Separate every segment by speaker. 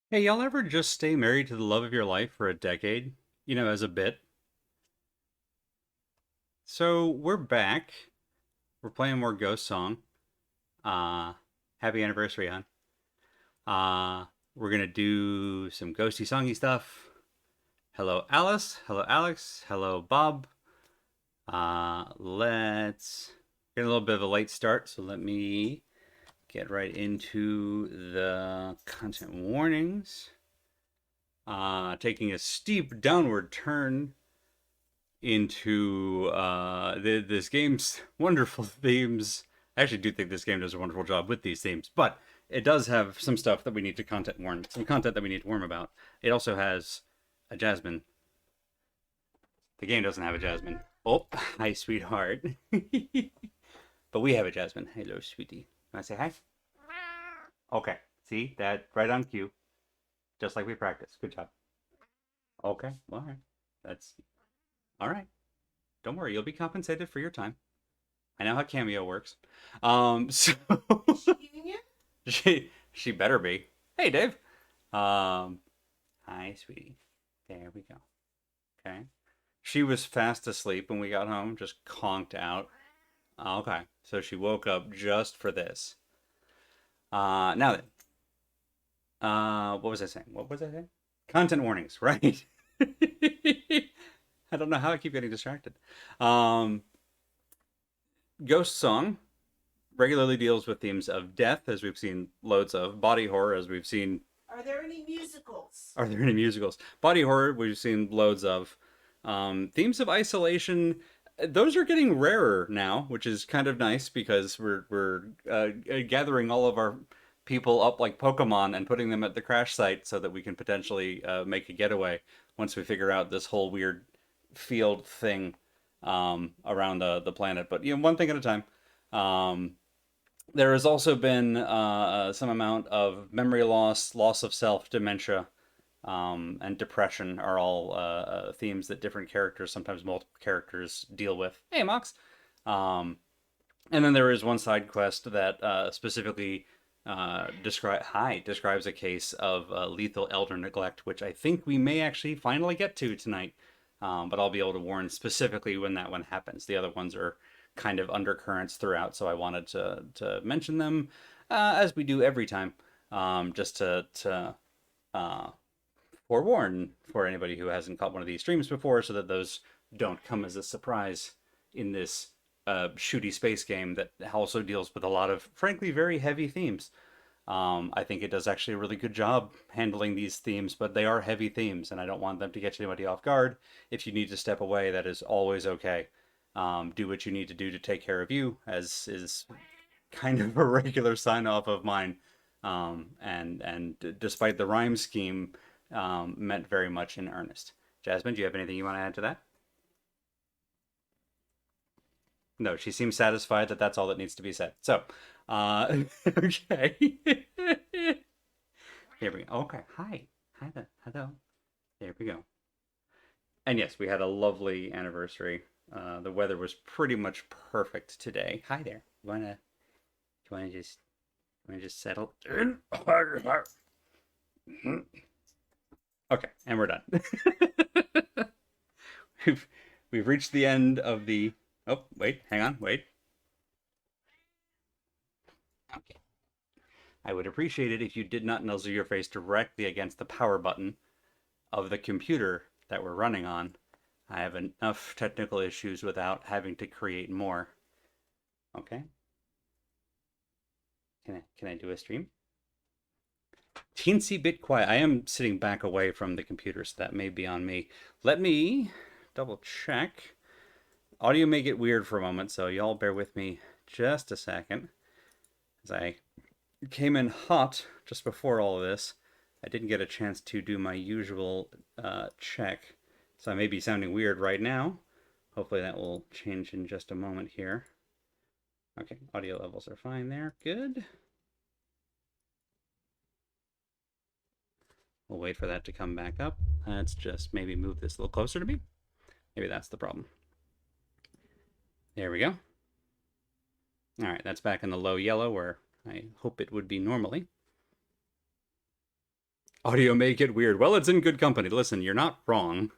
Speaker 1: Hey, y'all ever just stay married to the love of your life for a decade? As a bit? So we're back. We're playing more Ghost Song. Uh, Happy anniversary, hon. Uh, we're gonna do some ghosty songy stuff. Hello, Alice. Hello, Alex. Hello, Bob. Let's get a little bit of a late start, so let me get right into the content warnings. Taking a steep downward turn into this game's wonderful themes. I actually do think this game does a wonderful job with these themes, but it does have some stuff that we need to content warn, some content that we need to warn about. It also has a Jasmine. The game doesn't have a Jasmine. Oh, hi, sweetheart. But we have a Jasmine. Hello, sweetie. Want to say hi? Okay. See that right on cue, just like we practiced. Good job. Okay. All right. That's all right. Don't worry. You'll be compensated for your time. I know how Cameo works. So
Speaker 2: Is she eating it?
Speaker 1: she better be. Hey, Dave. Um, Hi, sweetie. There we go. Okay. She was fast asleep when we got home, just conked out. Okay, so she woke up just for this. Now then, what was I saying? What was I saying? Content warnings, right? I don't know how I keep getting distracted. Um, Ghost Song regularly deals with themes of death, as we've seen loads of, body horror, as we've seen.
Speaker 2: Are there any musicals?
Speaker 1: Are there any musicals? Body horror, we've seen loads of. Themes of isolation, those are getting rarer now, which is kind of nice because we're gathering all of our people up like Pokemon and putting them at the crash site so that we can potentially make a getaway once we figure out this whole weird field thing around the planet. But one thing at a time. Um, there has also been some amount of memory loss, loss of self, dementia, and depression are all themes that different characters, sometimes multiple characters, deal with. Hey, Mox. Um, and then there is one side quest that specifically describes a case of lethal elder neglect, which I think we may actually finally get to tonight. But I'll be able to warn specifically when that one happens. The other ones are kind of undercurrents throughout, so I wanted to mention them as we do every time, just to uh, forewarn for anybody who hasn't caught one of these streams before, so that those don't come as a surprise in this shooty space game that also deals with a lot of, frankly, very heavy themes. I think it does actually a really good job handling these themes, but they are heavy themes, and I don't want them to get anybody off guard. If you need to step away, that is always okay. Do what you need to do to take care of you, as is kind of a regular sign off of mine. And despite the rhyme scheme, meant very much in earnest. Jasmine, do you have anything you want to add to that? No, she seems satisfied that that's all that needs to be said. So, okay. Here we go. Okay. Hi. Hi there. Hello. There we go. And yes, we had a lovely anniversary. The weather was pretty much perfect today. Hi there. You wanna just settle in? Okay, and we're done. we've we've reached the end of the. Oh, wait, hang on, wait. Okay. I would appreciate it if you did not nuzzle your face directly against the power button of the computer that we're running on. I have enough technical issues without having to create more. Okay. Can I do a stream? Teensy bit quiet. I am sitting back away from the computer, so that may be on me. Let me double check. Audio may get weird for a moment, so y'all bear with me just a second. As I came in hot just before all of this, I didn't get a chance to do my usual check, so I may be sounding weird right now. Hopefully that will change in just a moment here. Okay, audio levels are fine there. Good. We'll wait for that to come back up. Let's just maybe move this a little closer to me. Maybe that's the problem. There we go. All right, that's back in the low yellow where I hope it would be normally. Audio may get weird. Well, it's in good company. Listen, you're not wrong.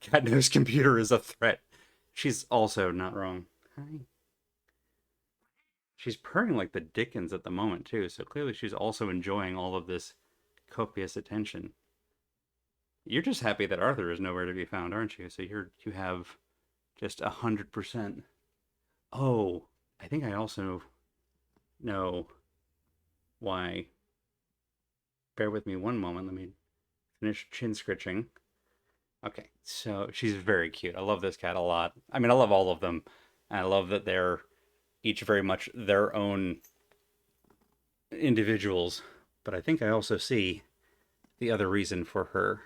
Speaker 1: Cat knows computer is a threat. She's also not wrong. Hi. She's purring like the Dickens at the moment, too, so clearly she's also enjoying all of this copious attention. You're just happy that Arthur is nowhere to be found, aren't you? So you have just 100%. Oh, I think I also know why. Bear with me one moment. Let me finish chin scritching. Okay, so she's very cute. I love this cat a lot. I mean, I love all of them. And I love that they're each very much their own individuals. But I think I also see the other reason for her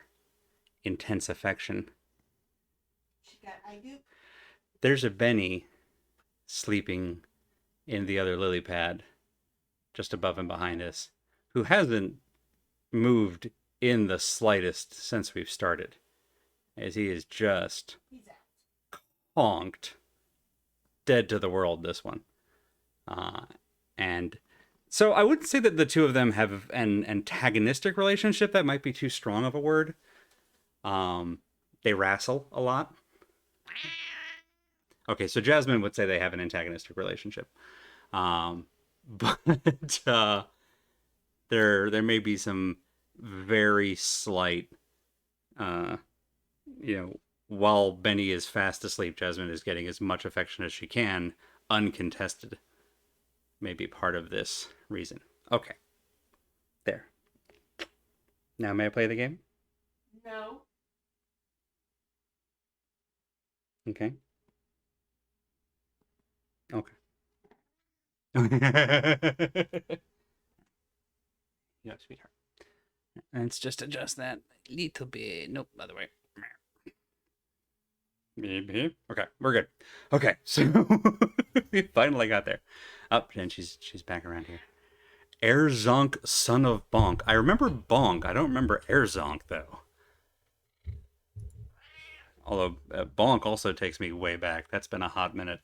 Speaker 1: intense affection.
Speaker 2: She got I do.
Speaker 1: There's a Benny sleeping in the other lily pad just above and behind us, who hasn't moved in the slightest since we've started, as he is just
Speaker 2: He's out.
Speaker 1: honked, dead to the world, this one. And so I wouldn't say that the two of them have an antagonistic relationship. That might be too strong of a word. They wrestle a lot. Okay, so Jasmine would say they have an antagonistic relationship. But there may be some very slight, while Benny is fast asleep, Jasmine is getting as much affection as she can, uncontested. Maybe part of this reason. Okay. There. Now may I play the game?
Speaker 2: No.
Speaker 1: Okay. Okay. Yeah, sweetheart. Let's just adjust that a little bit. Nope, other way. Maybe. Okay, we're good. Okay, so we finally got there. Up, and she's back around here. Erzonk, son of Bonk. I remember Bonk. I don't remember Erzonk though. Although Bonk also takes me way back. That's been a hot minute.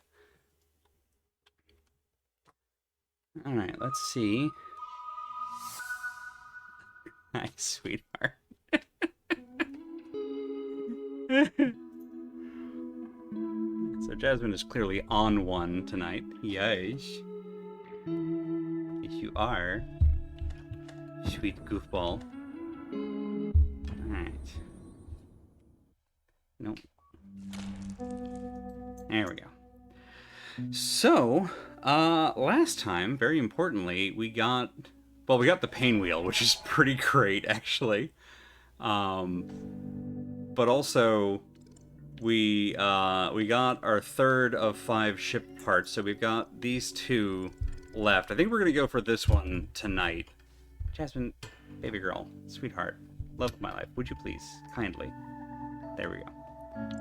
Speaker 1: All right, let's see. Hi, sweetheart. So Jasmine is clearly on one tonight. Yes. Yes, you are. Sweet goofball. Alright. Nope. There we go. So, last time, very importantly, we got the pain wheel, which is pretty great, actually. But also, we got our third of 5 ship parts, so we've got these 2 left. I think we're gonna go for this one tonight. Jasmine, baby girl, sweetheart, love of my life, would you please, kindly? There we go.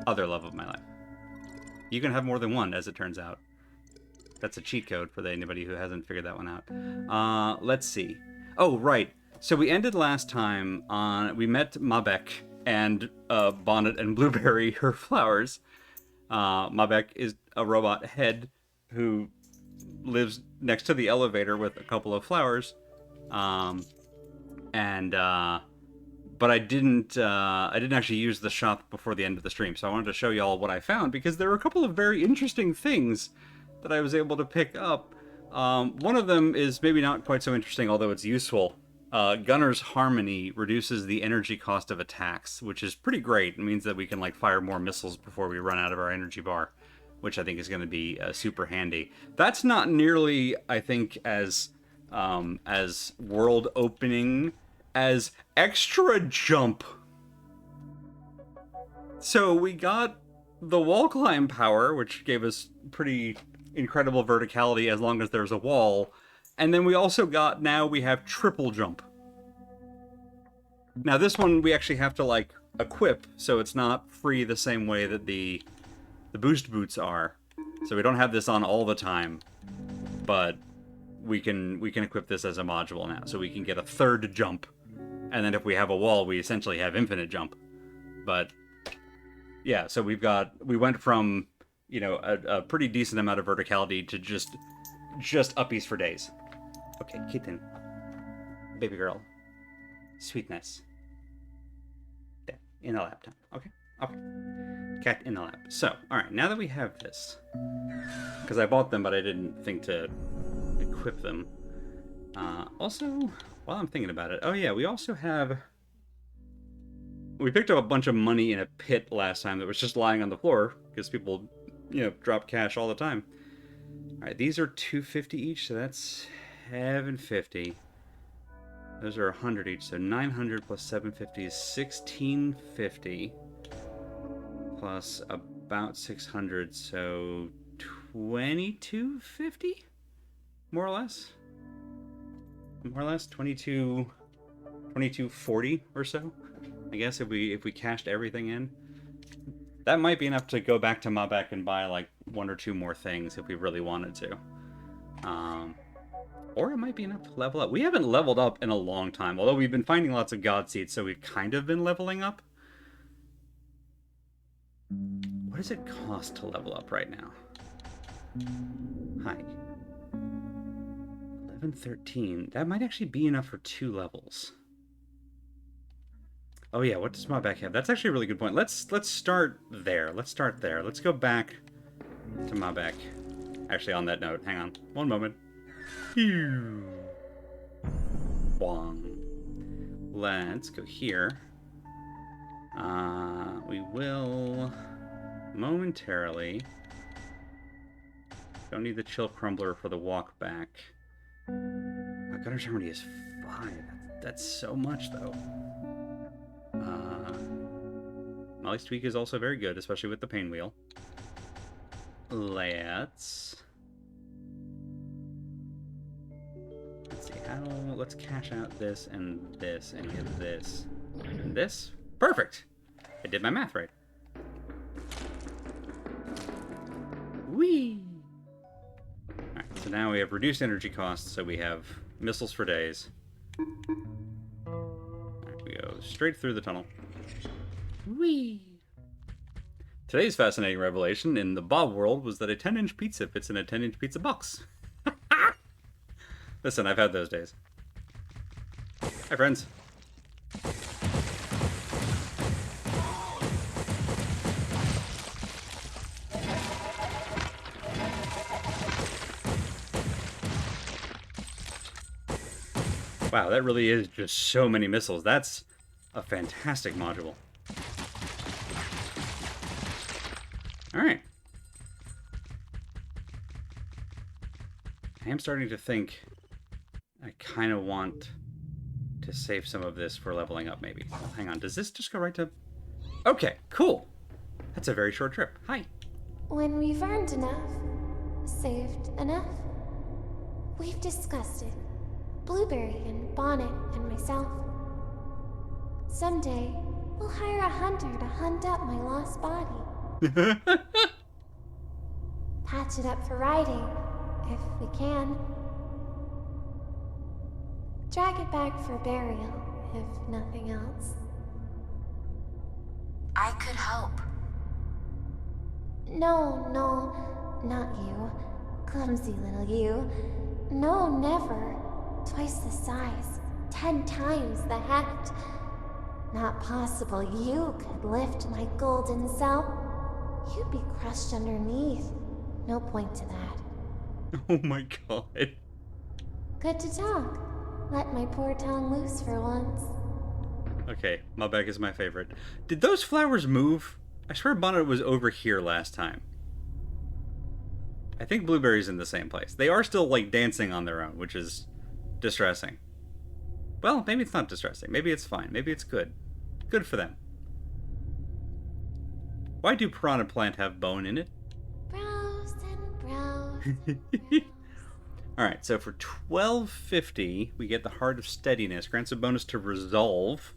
Speaker 1: Other love of my life. You can have more than one, as it turns out. That's a cheat code for anybody who hasn't figured that one out. Let's see. Oh, right. So we ended last time on... We met Mabek and Bonnet and Blueberry, her flowers. Mabek is a robot head who lives next to the elevator with a couple of flowers. But I didn't actually use the shop before the end of the stream, so I wanted to show y'all what I found, because there were a couple of very interesting things that I was able to pick up. One of them is maybe not quite so interesting, although it's useful. Gunner's Harmony reduces the energy cost of attacks, which is pretty great. It means that we can fire more missiles before we run out of our energy bar, which I think is going to be super handy. That's not nearly, I think, as world opening as extra jump. So we got the wall climb power, which gave us pretty incredible verticality as long as there's a wall. And then we also got, now we have triple jump. Now this one we actually have to equip, so it's not free the same way that the boost boots are. So we don't have this on all the time, but we can equip this as a module now. So we can get a third jump. And then if we have a wall, we essentially have infinite jump. But yeah, so we went from, a pretty decent amount of verticality to just uppies for days. Okay, kitten. Baby girl. Sweetness. There, in the lab time. Okay. Okay. Cat in the lab. So, alright, now that we have this, because I bought them, but I didn't think to equip them. Also, while I'm thinking about it, oh yeah, we also have... We picked up a bunch of money in a pit last time that was just lying on the floor, because people, drop cash all the time. Alright, these are $250 each, so that's $750. Those are $100 each, so $900 plus $750 is $1,650. Plus about $600, so $2,250? More or less? More or less? $2,240 or so? I guess if we cashed everything in. That might be enough to go back to Mabek and buy like one or two more things if we really wanted to. Or it might be enough to level up. We haven't leveled up in a long time, although we've been finding lots of god seeds, so we've kind of been leveling up. What does it cost to level up right now? Hi. 1113. That might actually be enough for 2 levels. Oh yeah, what does Mabek have? That's actually a really good point. Let's start there. Let's start there. Let's go back to Mabek. Actually, on that note, hang on. One moment. Phew. Bong. Let's go here. We will momentarily. Don't need the chill crumbler for the walk back. My Gunner's Harmony is 5. That's so much, though. Molly's Tweak is also very good, especially with the pain wheel. Let's see how. Let's cash out this and get this and this. Perfect. I did my math right. Whee! Alright, so now we have reduced energy costs, so we have missiles for days. Alright, we go straight through the tunnel. Whee! Today's fascinating revelation in the Bob world was that a 10-inch pizza fits in a 10-inch pizza box. Listen, I've had those days. Hi, friends. Wow, that really is just so many missiles. That's a fantastic module. Alright. I am starting to think I kind of want to save some of this for leveling up, maybe. Well, hang on, does this just go right to... Okay, cool. That's a very short trip. Hi.
Speaker 3: When we've earned enough, saved enough, we've discussed it. Blueberry and Bonnet and myself. Someday, we'll hire a hunter to hunt up my lost body. Patch it up for riding, if we can. Drag it back for burial, if nothing else.
Speaker 4: I could help.
Speaker 3: No, not you. Clumsy little you. No, never. Twice the size. 10 times the heft. Not possible you could lift my golden self. You'd be crushed underneath. No point to that.
Speaker 1: Oh my god.
Speaker 3: Good to talk. Let my poor tongue loose for once.
Speaker 1: Okay, Mabek is my favorite. Did those flowers move? I swear Bonnet was over here last time. I think Blueberry's in the same place. They are still, like, dancing on their own, which is distressing. Well, maybe it's not distressing. Maybe it's fine. Maybe it's good. Good for them. Why do Piranha Plant have bone in it?
Speaker 3: Browse and browse.
Speaker 1: Alright, so for $12.50, we get the Heart of Steadiness. Grants a bonus to Resolve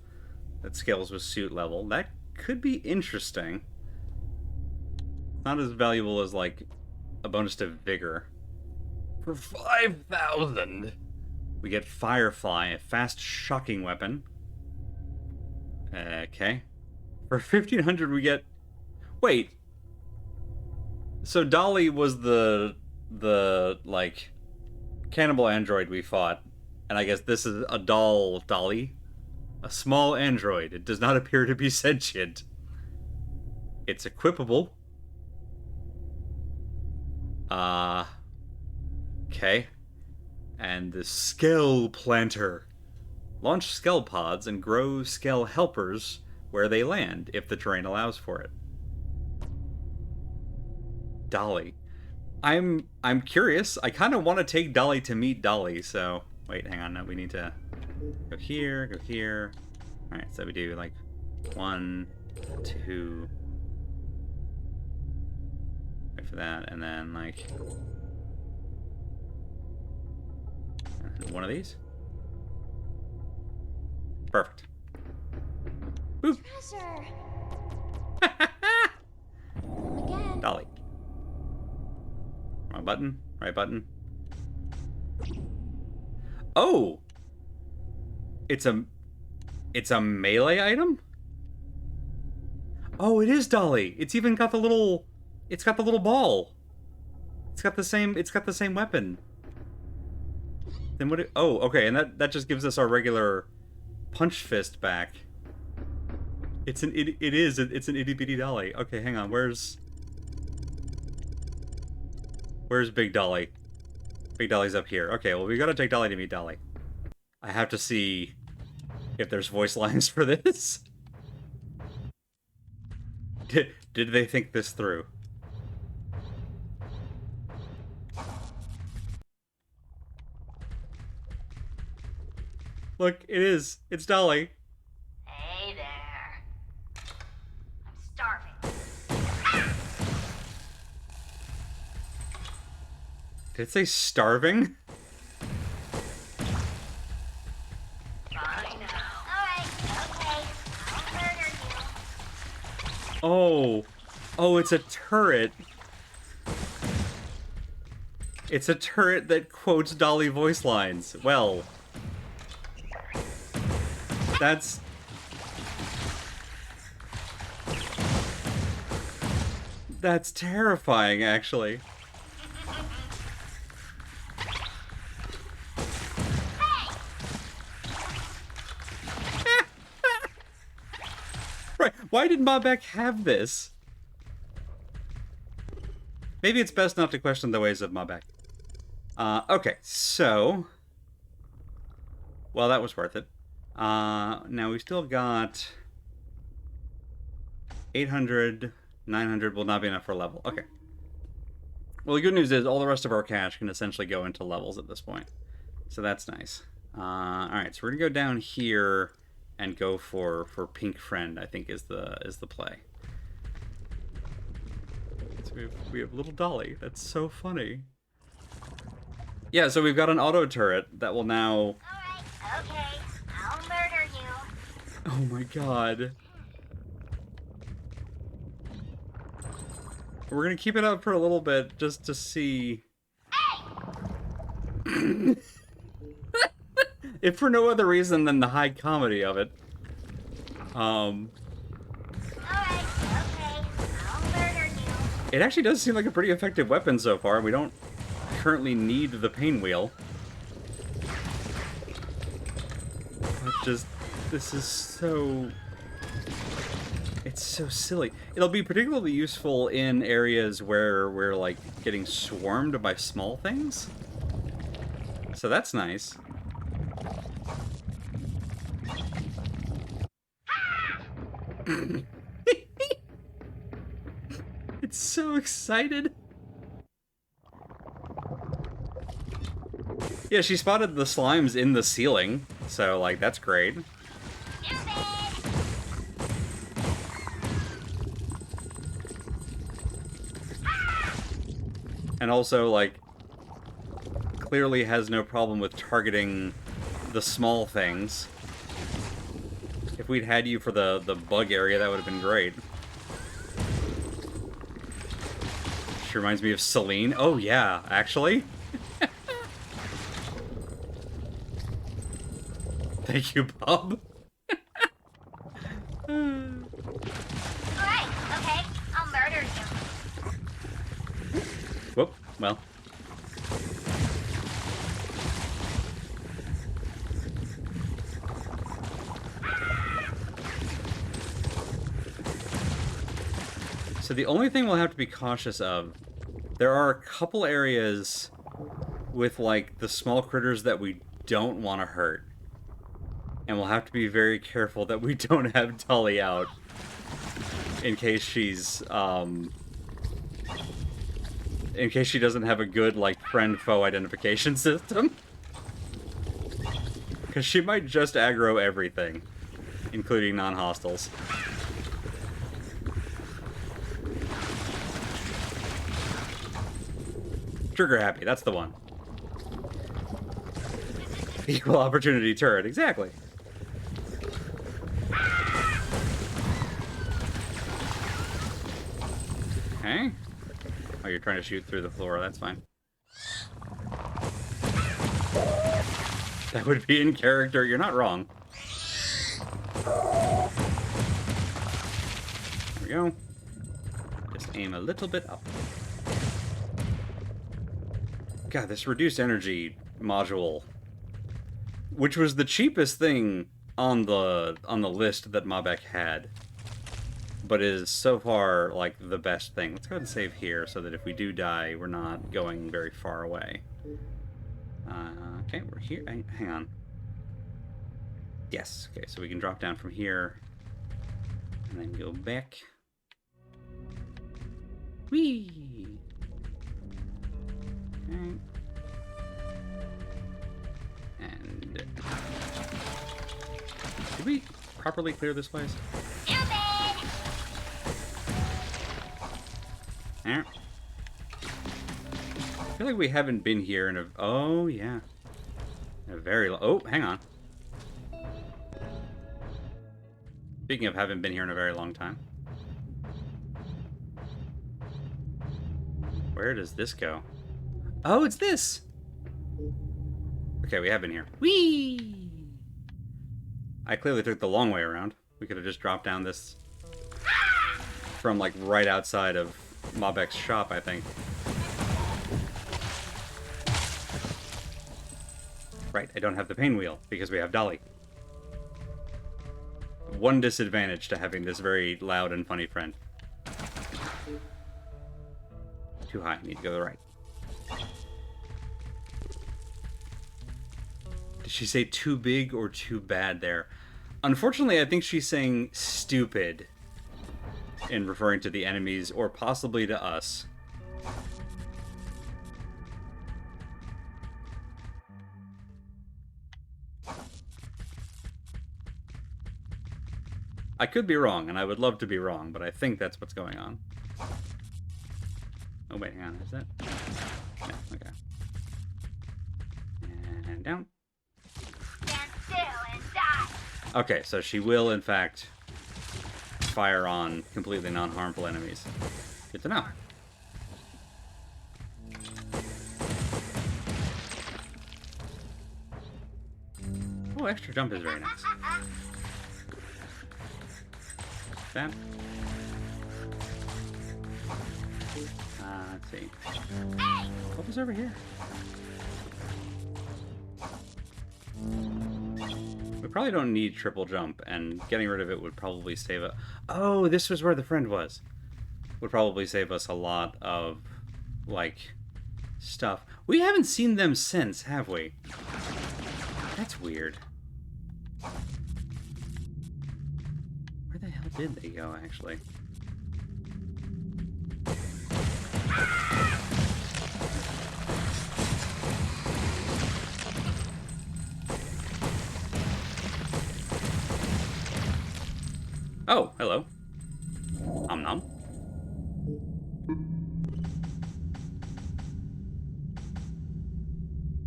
Speaker 1: that scales with suit level. That could be interesting. Not as valuable as, like, a bonus to Vigor. For 5,000, we get Firefly, a fast, shocking weapon. Okay. For 1,500, we get... Wait. So Dolly was the like, cannibal android we fought. And I guess this is a doll Dolly. A small android. It does not appear to be sentient. It's equipable. Okay. And the Skell Planter. Launch Skell pods and grow Skell helpers where they land, if the terrain allows for it. Dolly. I'm curious. I kind of want to take Dolly to meet Dolly, so... Wait, hang on. No, we need to go here, go here. Alright, so we do, like, 1, 2... Wait for that, and then, like... one of these. Perfect. Boop.
Speaker 3: Treasure. Again.
Speaker 1: Dolly. Wrong button. Right button. Oh! It's a melee item? Oh, it is Dolly. It's even got the little ball. It's got the same weapon. Then what oh, okay, and that just gives us our regular punch fist back. It's an itty bitty Dolly. Okay, hang on. Where's Big Dolly? Big Dolly's up here. Okay, well, we gotta take Dolly to meet Dolly. I have to see if there's voice lines for this. Did they think this through? Look, it is. It's Dolly.
Speaker 4: Hey there. I'm starving.
Speaker 1: Did it say starving?
Speaker 4: I know. Alright, okay. I'll murder you.
Speaker 1: Oh. Oh, it's a turret. It's a turret that quotes Dolly voice lines. Well, that's... That's terrifying, actually. Right, why did Mobek have this? Maybe it's best not to question the ways of Mobek. Okay, so... Well, that was worth it. Now we still got... 800, 900 will not be enough for a level. Okay. Well, the good news is all the rest of our cash can essentially go into levels at this point. So that's nice. Alright, so we're gonna go down here and go for Pink Friend, I think is the play. So we have little Dolly. That's so funny. Yeah, so we've got an auto turret that will now...
Speaker 4: Alright, okay. I'll murder you.
Speaker 1: Oh my god. We're gonna keep it up for a little bit just to see... if for no other reason than the high comedy of it.
Speaker 4: Alright, okay. I'll murder you.
Speaker 1: It actually does seem like a pretty effective weapon so far. We don't currently need the pain wheel. It's just... This is so... It's so silly. It'll be particularly useful in areas where we're, like, getting swarmed by small things. So that's nice. It's so excited. Yeah, she spotted the slimes in the ceiling, so, like, that's great. And also, like, clearly has no problem with targeting the small things. If we'd had you for the bug area, that would have been great. She reminds me of Celine. Oh, yeah, actually. Thank you, Bob.
Speaker 4: Alright, okay. I'll murder you.
Speaker 1: Whoop, well. So the only thing we'll have to be cautious of, there are a couple areas with, like, the small critters that we don't want to hurt. And we'll have to be very careful that we don't have Dolly out. In case she's, in case she doesn't have a good, like, friend-foe identification system. Because she might just aggro everything, including non-hostiles. Trigger happy, that's the one. Equal opportunity turret, exactly. Okay. Oh, you're trying to shoot through the floor, that's fine. That would be in character, you're not wrong. There we go. Just aim a little bit up. God, this reduced energy module, which was the cheapest thing on the list that Mabek had, but is so far like the best thing. Let's go ahead and save here so that if we do die, we're not going very far away. Okay, we're here. Hang on. Yes. Okay, so we can drop down from here and then go back. Whee! Okay. And did we properly clear this place?
Speaker 4: Stupid!
Speaker 1: There. I feel like we haven't been here in a... Oh, yeah. In a very... Oh, hang on. Speaking of haven't been here in a very long time. Where does this go? Oh, it's this! Okay, we have been here. Whee! I clearly took the long way around. We could have just dropped down this... from, like, right outside of Mabek's shop, I think. Right, I don't have the pain wheel, because we have Dolly. One disadvantage to having this very loud and funny friend. Too high, need to go to the right. Did she say too big or too bad there? Unfortunately, I think she's saying stupid in referring to the enemies, or possibly to us. I could be wrong, and I would love to be wrong, but I think that's what's going on. Oh, wait, hang on, is that? Yeah, okay. And down.
Speaker 4: Stand still and die!
Speaker 1: Okay, so she will, in fact, fire on completely non-harmful enemies. Good to know. Oh, extra jump is very nice. That. Let's see. What was over here? We probably don't need triple jump, and getting rid of it would probably save it. Oh, this was where the friend was. Would probably save us a lot of, like, stuff. We haven't seen them since, have we? That's weird. Where the hell did they go, actually? Oh, hello. Nom.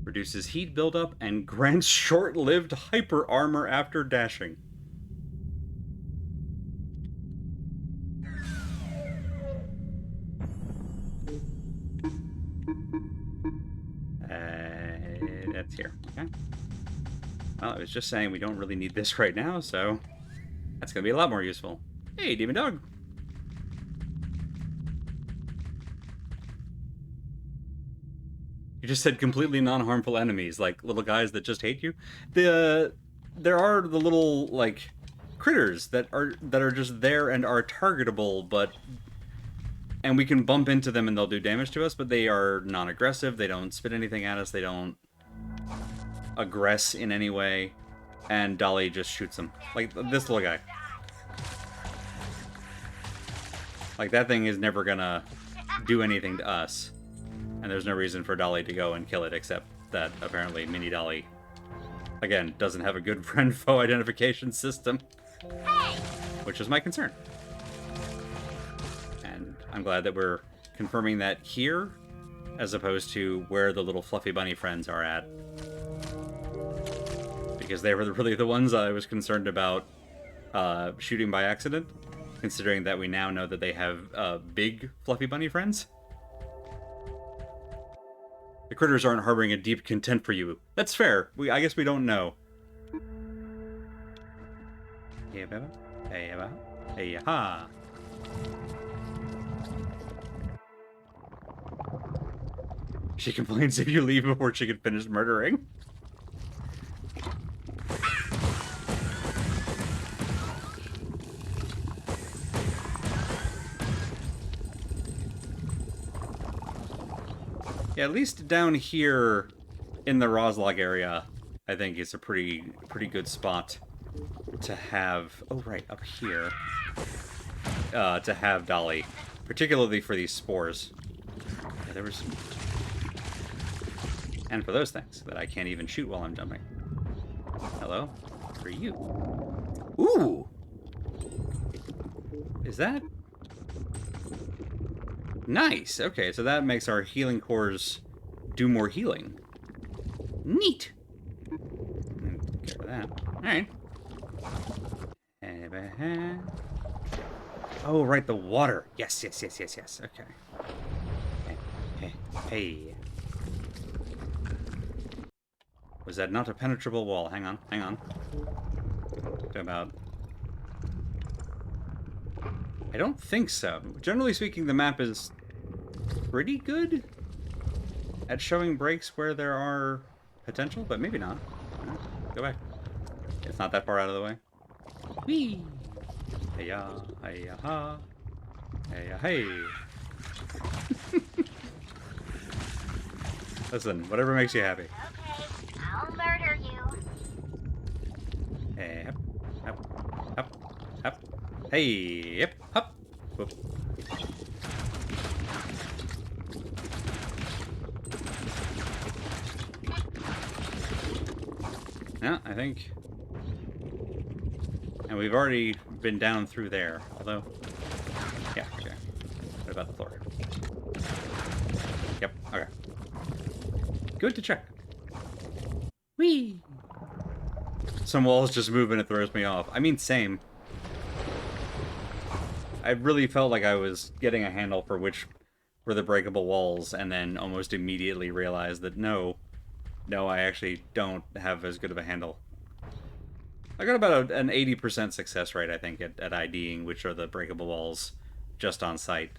Speaker 1: Reduces heat buildup and grants short-lived hyper armor after dashing. That's here. Okay. Well, I was just saying we don't really need this right now, so that's gonna be a lot more useful. Hey, Demon Dog. You just said completely non-harmful enemies, like little guys that just hate you. There are the little, like, critters that are just there and are targetable, but And we can bump into them and they'll do damage to us, but they are non-aggressive. They don't spit anything at us. They don't aggress in any way. And Dolly just shoots them. Like this little guy. Like, that thing is never gonna do anything to us. And there's no reason for Dolly to go and kill it, except that apparently Mini Dolly, again, doesn't have a good friend-foe identification system. Which is my concern. And I'm glad that we're confirming that here, as opposed to where the little fluffy bunny friends are at. Because they were really the ones I was concerned about shooting by accident, considering that we now know that they have big fluffy bunny friends. The critters aren't harboring a deep contempt for you. That's fair. I guess we don't know. Hey, ha. She complains if you leave before she can finish murdering. Yeah, at least down here in the Roslog area, I think is a pretty good spot to have. Oh, right, up here. To have Dolly, particularly for these spores. Yeah, there was some... And for those things that I can't even shoot while I'm jumping. Hello? For you. Ooh! Is that... Nice! Okay, so that makes our healing cores do more healing. Neat! Get rid of that. Alright. Oh, right, the water. Yes. Okay. Hey. Was that not a penetrable wall? Hang on. About... I don't think so. Generally speaking, the map is pretty good at showing breaks where there are potential, but maybe not. Go back. It's not that far out of the way. Whee! Hey-ya, hey-ya-ha. Hey-ya, hey. Listen, whatever makes you happy.
Speaker 4: Okay, I'll murder you.
Speaker 1: Hey, up. Hey, yep, up. Whoop. Yeah, I think... And we've already been down through there, although... Yeah, sure. What about the floor? Yep, okay. Good to check. Whee! Some walls just move and it throws me off. I mean, same. I really felt like I was getting a handle for which were the breakable walls, and then almost immediately realized that no, I actually don't have as good of a handle. I got about an 80% success rate, I think, at IDing which are the breakable walls just on sight.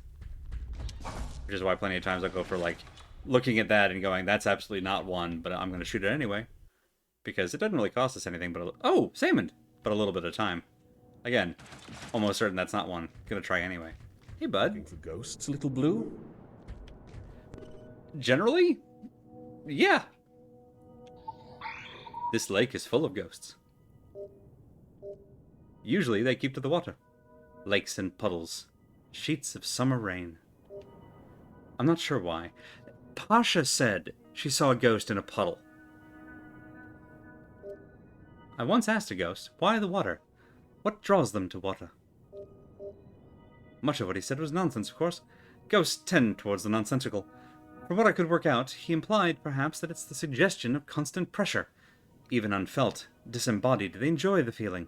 Speaker 1: Which is why plenty of times I'll go for, like, looking at that and going, that's absolutely not one, but I'm going to shoot it anyway. Because it doesn't really cost us anything, but... Oh, salmon! But a little bit of time. Again, almost certain that's not one. Gonna try anyway. Hey, bud.
Speaker 5: Looking for ghosts, Little Blue?
Speaker 1: Generally? Yeah. This lake is full of ghosts. Usually they keep to the water. Lakes and puddles. Sheets of summer rain. I'm not sure why. Pasha said she saw a ghost in a puddle. I once asked a ghost, why the water? What draws them to water? Much of what he said was nonsense, of course. Ghosts tend towards the nonsensical. From what I could work out, he implied, perhaps, that it's the suggestion of constant pressure. Even unfelt, disembodied, they enjoy the feeling.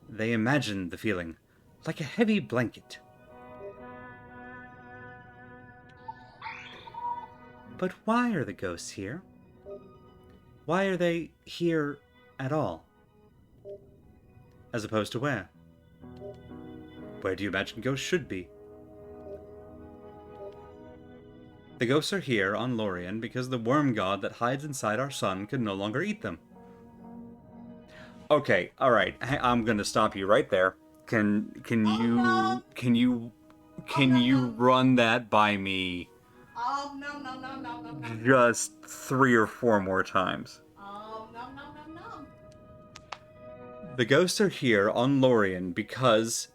Speaker 1: They imagine the feeling, like a heavy blanket. But why are the ghosts here? Why are they here at all? As opposed to where? Where do you imagine ghosts should be? The ghosts are here on Lorien because the worm god that hides inside our sun can no longer eat them. Okay, alright, I'm gonna stop you right there. Can you Can you run that by me
Speaker 2: No, no, no, no, no, no.
Speaker 1: just 3 or 4 more times?
Speaker 2: No, no, no, no.
Speaker 1: The ghosts are here on Lorien because,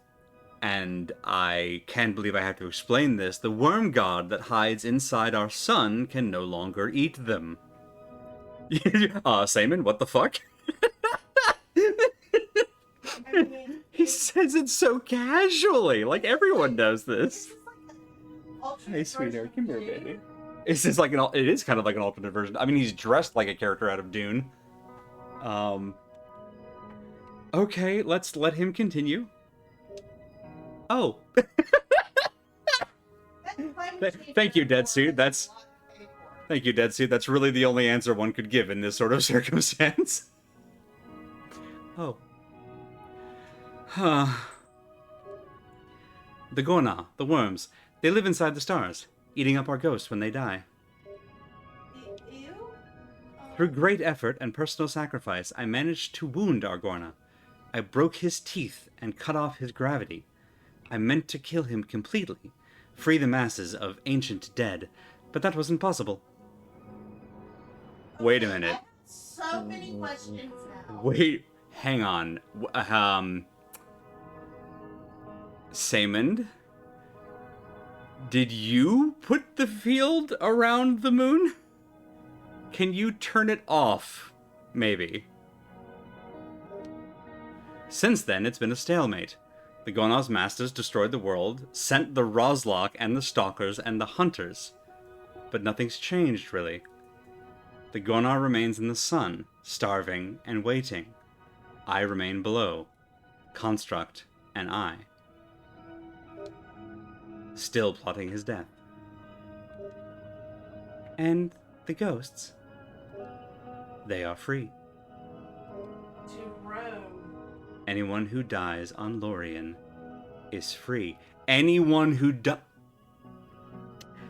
Speaker 1: and I can't believe I have to explain this, the worm god that hides inside our sun can no longer eat them. Simon, what the fuck?
Speaker 2: I mean,
Speaker 1: He says it so casually, like everyone does this.
Speaker 2: This is like an alternate
Speaker 1: Hey, sweetheart,
Speaker 2: version
Speaker 1: come here,
Speaker 2: of Dune.
Speaker 1: baby. It's just like it is kind of like an alternate version. I mean, he's dressed like a character out of Dune. Okay, let's let him continue. Oh,
Speaker 2: That climate change
Speaker 1: thank you, Dead
Speaker 2: is
Speaker 1: Suit.
Speaker 2: a lot to pay for.
Speaker 1: thank you, Dead Suit. That's really the only answer one could give in this sort of circumstance. Oh. Huh. The Gorna, the worms, they live inside the stars, eating up our ghosts when they die.
Speaker 2: Ew?
Speaker 1: Through great effort and personal sacrifice, I managed to wound Argorna. I broke his teeth and cut off his gravity. I meant to kill him completely, free the masses of ancient dead, but that wasn't possible. Wait a
Speaker 2: Okay,
Speaker 1: minute.
Speaker 2: I have so many questions now.
Speaker 1: Wait, hang on. Saemond? Did you put the field around the moon? Can you turn it off? Maybe. Since then, it's been a stalemate. The Gona's masters destroyed the world, sent the Roslok and the Stalkers and the Hunters. But nothing's changed, really. The Gona remains in the sun, starving and waiting. I remain below. Construct and I. Still plotting his death. And the ghosts. They are free.
Speaker 2: To Rome.
Speaker 1: Anyone who dies on Lorien is free. Anyone who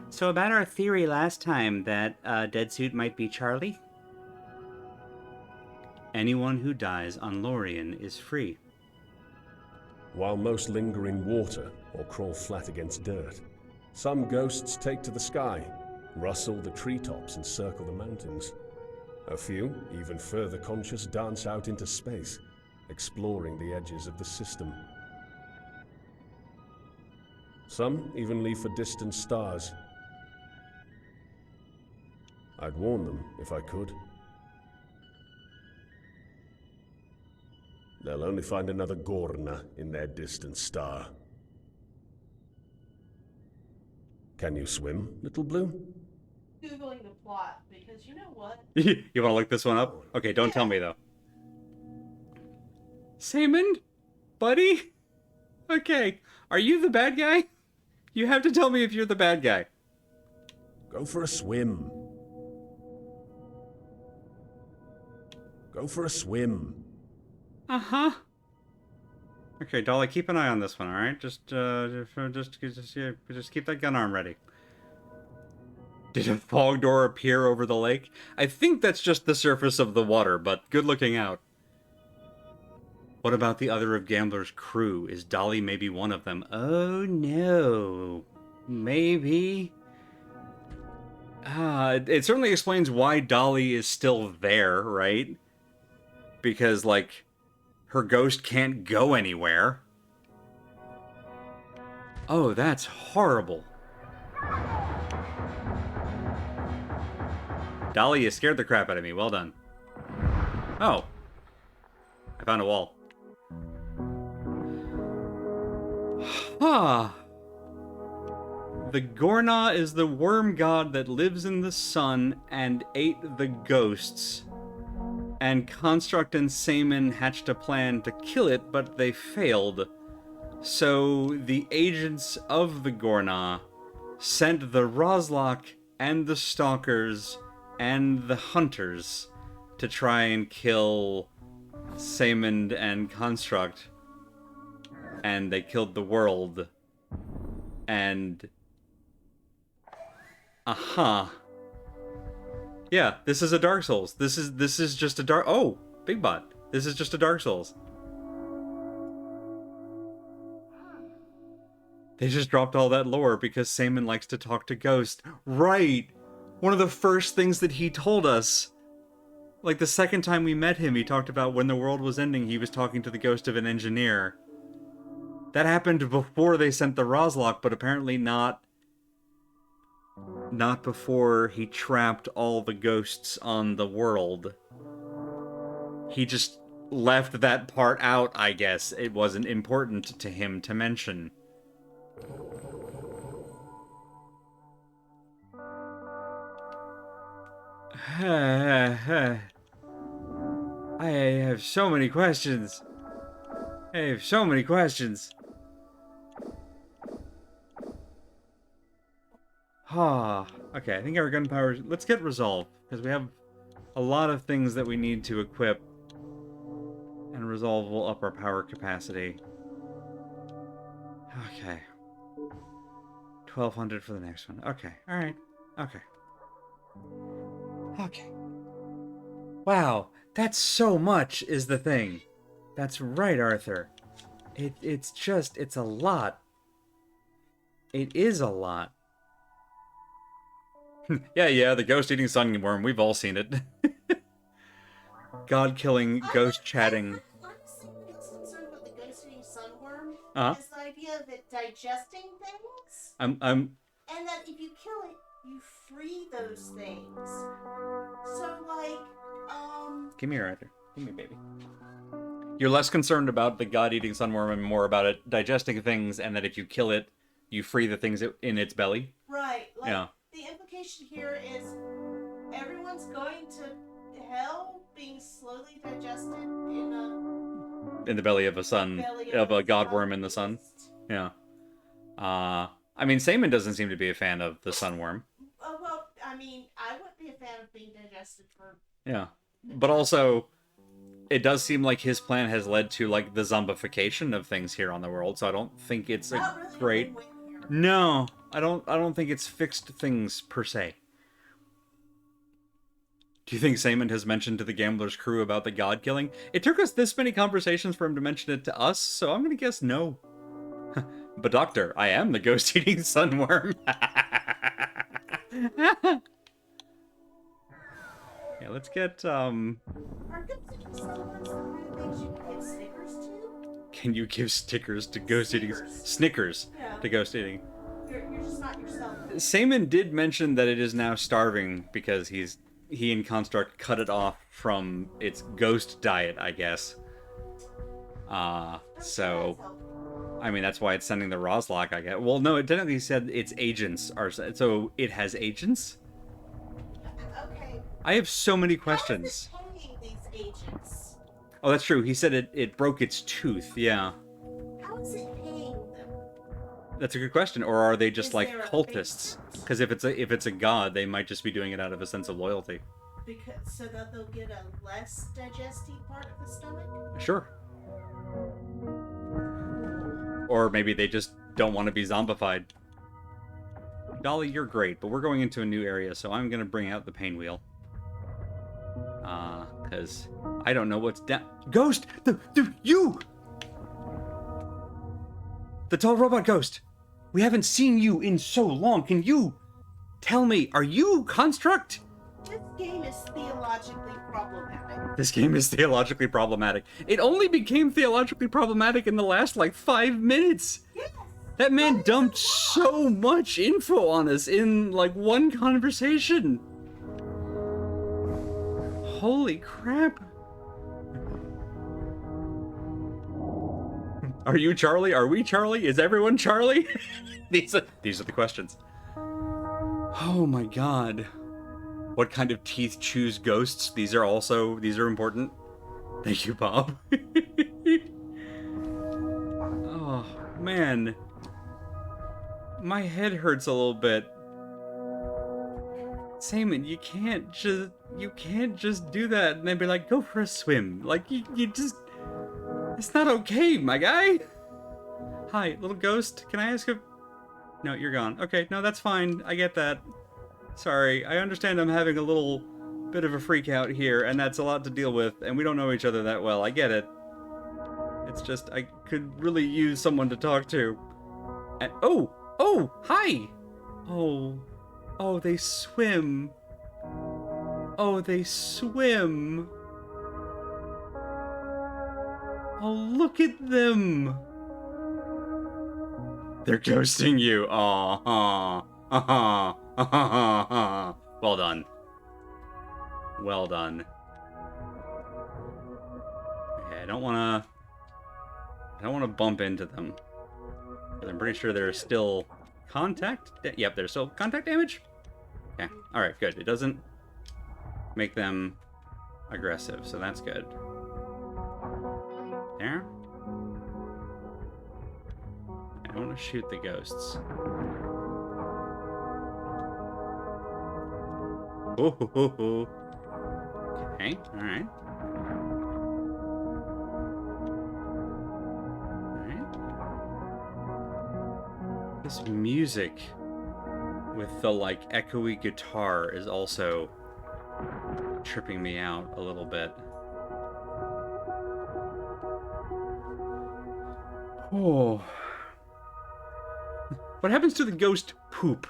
Speaker 1: So about our theory last time that Dead Suit might be Charlie? Anyone who dies on Lorien is free.
Speaker 5: While most linger in water or crawl flat against dirt, some ghosts take to the sky, rustle the treetops and circle the mountains. A few, even further conscious, dance out into space, exploring the edges of the system. Some even leave for distant stars. I'd warn them if I could. They'll only find another Gorna in their distant star. Can you swim, Little Blue?
Speaker 2: Googling the plot, because you know what?
Speaker 1: You want to look this one up? Okay, don't tell me though. Saemond? Buddy? Okay, are you the bad guy? You have to tell me if you're the bad guy.
Speaker 5: Go for a swim. Go for a swim.
Speaker 1: Uh-huh. Okay, Dolly, keep an eye on this one, all right? Just keep that gun arm ready. Did a fog door appear over the lake? I think that's just the surface of the water, but good looking out. What about the other of Gambler's crew? Is Dolly maybe one of them? Oh no. Maybe. It certainly explains why Dolly is still there, right? Because, like, her ghost can't go anywhere. Oh, that's horrible. Dolly, you scared the crap out of me. Well done. Oh. I found a wall. Ah. The Gorna is the worm god that lives in the sun and ate the ghosts. And Construct and Saemon hatched a plan to kill it, but they failed. So the agents of the Gorna sent the Roslok and the Stalkers and the Hunters to try and kill Saemon and Construct. And they killed the world. And... Aha. Yeah, this is a Dark Souls. This is just a Dark... Oh, Big Bot. This is just a Dark Souls. They just dropped all that lore because Saman likes to talk to ghosts. Right! One of the first things that he told us. Like, the second time we met him, he talked about when the world was ending, he was talking to the ghost of an engineer. That happened before they sent the Roslok, but apparently not before he trapped all the ghosts on the world. He just left that part out, I guess. It wasn't important to him to mention. I have so many questions. I have so many questions. Okay, I think our gunpowder... Let's get resolved, because we have a lot of things that we need to equip. And resolve will up our power capacity. Okay. 1,200 for the next one. Okay, alright. Okay. Okay. Wow, that's so much, is the thing. That's right, Arthur. It's a lot. It is a lot. yeah, the ghost-eating sunworm, we've all seen it. God-killing, ghost-chatting.
Speaker 2: Honestly, what's concerned about the ghost-eating sunworm
Speaker 1: Uh-huh.
Speaker 2: is the idea of it digesting things,
Speaker 1: I'm
Speaker 2: and that if you kill it, you free those things. So, like,
Speaker 1: Give me your Arthur. Give me, baby. You're less concerned about the god-eating sunworm and more about it digesting things, and that if you kill it, you free the things in its belly.
Speaker 2: right, like,
Speaker 1: Yeah.
Speaker 2: the implication here is everyone's going to hell being slowly digested in
Speaker 1: In the belly of a sun,
Speaker 2: belly
Speaker 1: of a god
Speaker 2: sun
Speaker 1: worm in the sun.
Speaker 2: beast.
Speaker 1: Yeah. I mean, Saman doesn't seem to be a fan of the sunworm.
Speaker 2: Oh, well, I mean, I wouldn't be a fan of being digested for...
Speaker 1: Yeah. But also, it does seem like his plan has led to, like, the zombification of things here on the world, so I don't think it's
Speaker 2: Not
Speaker 1: a
Speaker 2: really
Speaker 1: great...
Speaker 2: a win-win here.
Speaker 1: No, I don't think it's fixed things, per se. Do you think Saman has mentioned to the Gambler's crew about the god killing? It took us this many conversations for him to mention it to us, so I'm gonna guess no. But Doctor, I am the ghost-eating sunworm. Yeah, let's get,
Speaker 2: Are ghost-eating sunworms the kind of things you can give stickers to?
Speaker 1: Can you give stickers to ghost-eating... Snickers
Speaker 2: Yeah.
Speaker 1: to ghost-eating.
Speaker 2: You're just not yourself.
Speaker 1: Saman did mention that it is now starving because he and Construct cut it off from its ghost diet, I guess. So, I mean, that's why it's sending the Roslok, I guess. Well, no, it technically said its agents are... So, it has agents?
Speaker 2: Okay.
Speaker 1: I have so many
Speaker 2: How
Speaker 1: questions.
Speaker 2: is it paying these agents?
Speaker 1: Oh, that's true. He said it broke its tooth, yeah.
Speaker 2: How is it paying them?
Speaker 1: That's a good question. Or are they just
Speaker 2: Is
Speaker 1: like
Speaker 2: there a
Speaker 1: cultists?
Speaker 2: basis?
Speaker 1: Because if it's a god, they might just be doing it out of a sense of loyalty.
Speaker 2: Because so that they'll get a less digesty part of the stomach?
Speaker 1: Sure. Or maybe they just don't want to be zombified. Dolly, you're great, but we're going into a new area, so I'm gonna bring out the pain wheel. Because I don't know what's down. Ghost! You! The tall robot ghost! We haven't seen you in so long. Can you tell me, are you Construct?
Speaker 2: This game is theologically problematic.
Speaker 1: This game is theologically problematic. It only became theologically problematic in the last, like, 5 minutes.
Speaker 2: Yes!
Speaker 1: That man
Speaker 2: That is
Speaker 1: dumped
Speaker 2: a
Speaker 1: so much info on us in, like, one conversation. Holy crap. Are you Charlie? Are we Charlie? Is everyone Charlie? These are the questions. Oh my god. What kind of teeth choose ghosts? These are important. Thank you, Bob. Oh, man. My head hurts a little bit. Saman, you can't just do that and then be like, go for a swim. Like, you just... It's not okay, my guy. Hi, little ghost. Can I ask a... No, you're gone. Okay, no, that's fine. I get that. Sorry, I understand I'm having a little bit of a freak out here, and that's a lot to deal with, and we don't know each other that well. I get it. It's just, I could really use someone to talk to. And, oh, hi! Oh, they swim. Oh, they swim. Oh, look at them. They're ghosting you. Well done. Well done. Okay, I don't want to bump into them. But I'm pretty sure there's still contact. Yep, there's still contact damage. Okay. All right, good. It doesn't make them aggressive, so that's good. There. I don't want to shoot the ghosts. Ooh. Okay, alright. Alright. This music with the, like, echoey guitar is also tripping me out a little bit. Oh. What happens to the ghost poop?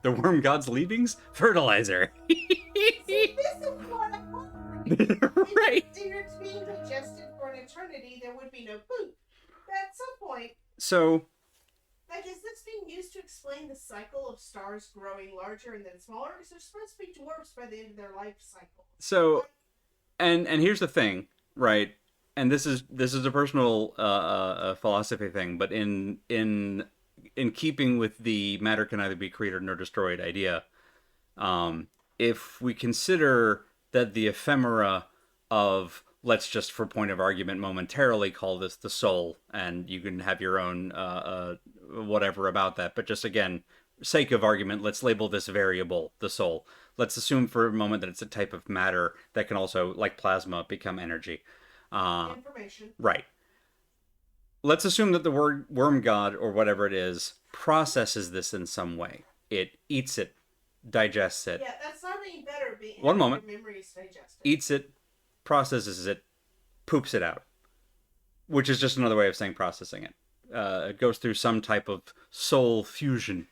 Speaker 1: The worm god's leavings? Fertilizer.
Speaker 2: See, this is what I'm wondering.
Speaker 1: Right.
Speaker 2: If it's being digested for an eternity, there would be no poop. But at some point,
Speaker 1: So,
Speaker 2: like, is this being used to explain the cycle of stars growing larger and then smaller? Because they're supposed to be dwarfs by the end of their life cycle.
Speaker 1: and here's the thing, right? And this is a personal philosophy thing, but in keeping with the matter can neither be created nor destroyed idea, if we consider that the ephemera of, let's just for point of argument momentarily call this the soul, and you can have your own whatever about that, but just again, sake of argument, let's label this variable the soul. Let's assume for a moment that it's a type of matter that can also, like plasma, become energy.
Speaker 2: Information.
Speaker 1: Right. Let's assume that the worm god, or whatever it is, processes this in some way. It eats it, digests it,
Speaker 2: Yeah, that's not any better. Being
Speaker 1: One moment.
Speaker 2: Memories digested.
Speaker 1: eats it, processes it, poops it out. Which is just another way of saying processing it. It goes through some type of soul fusion.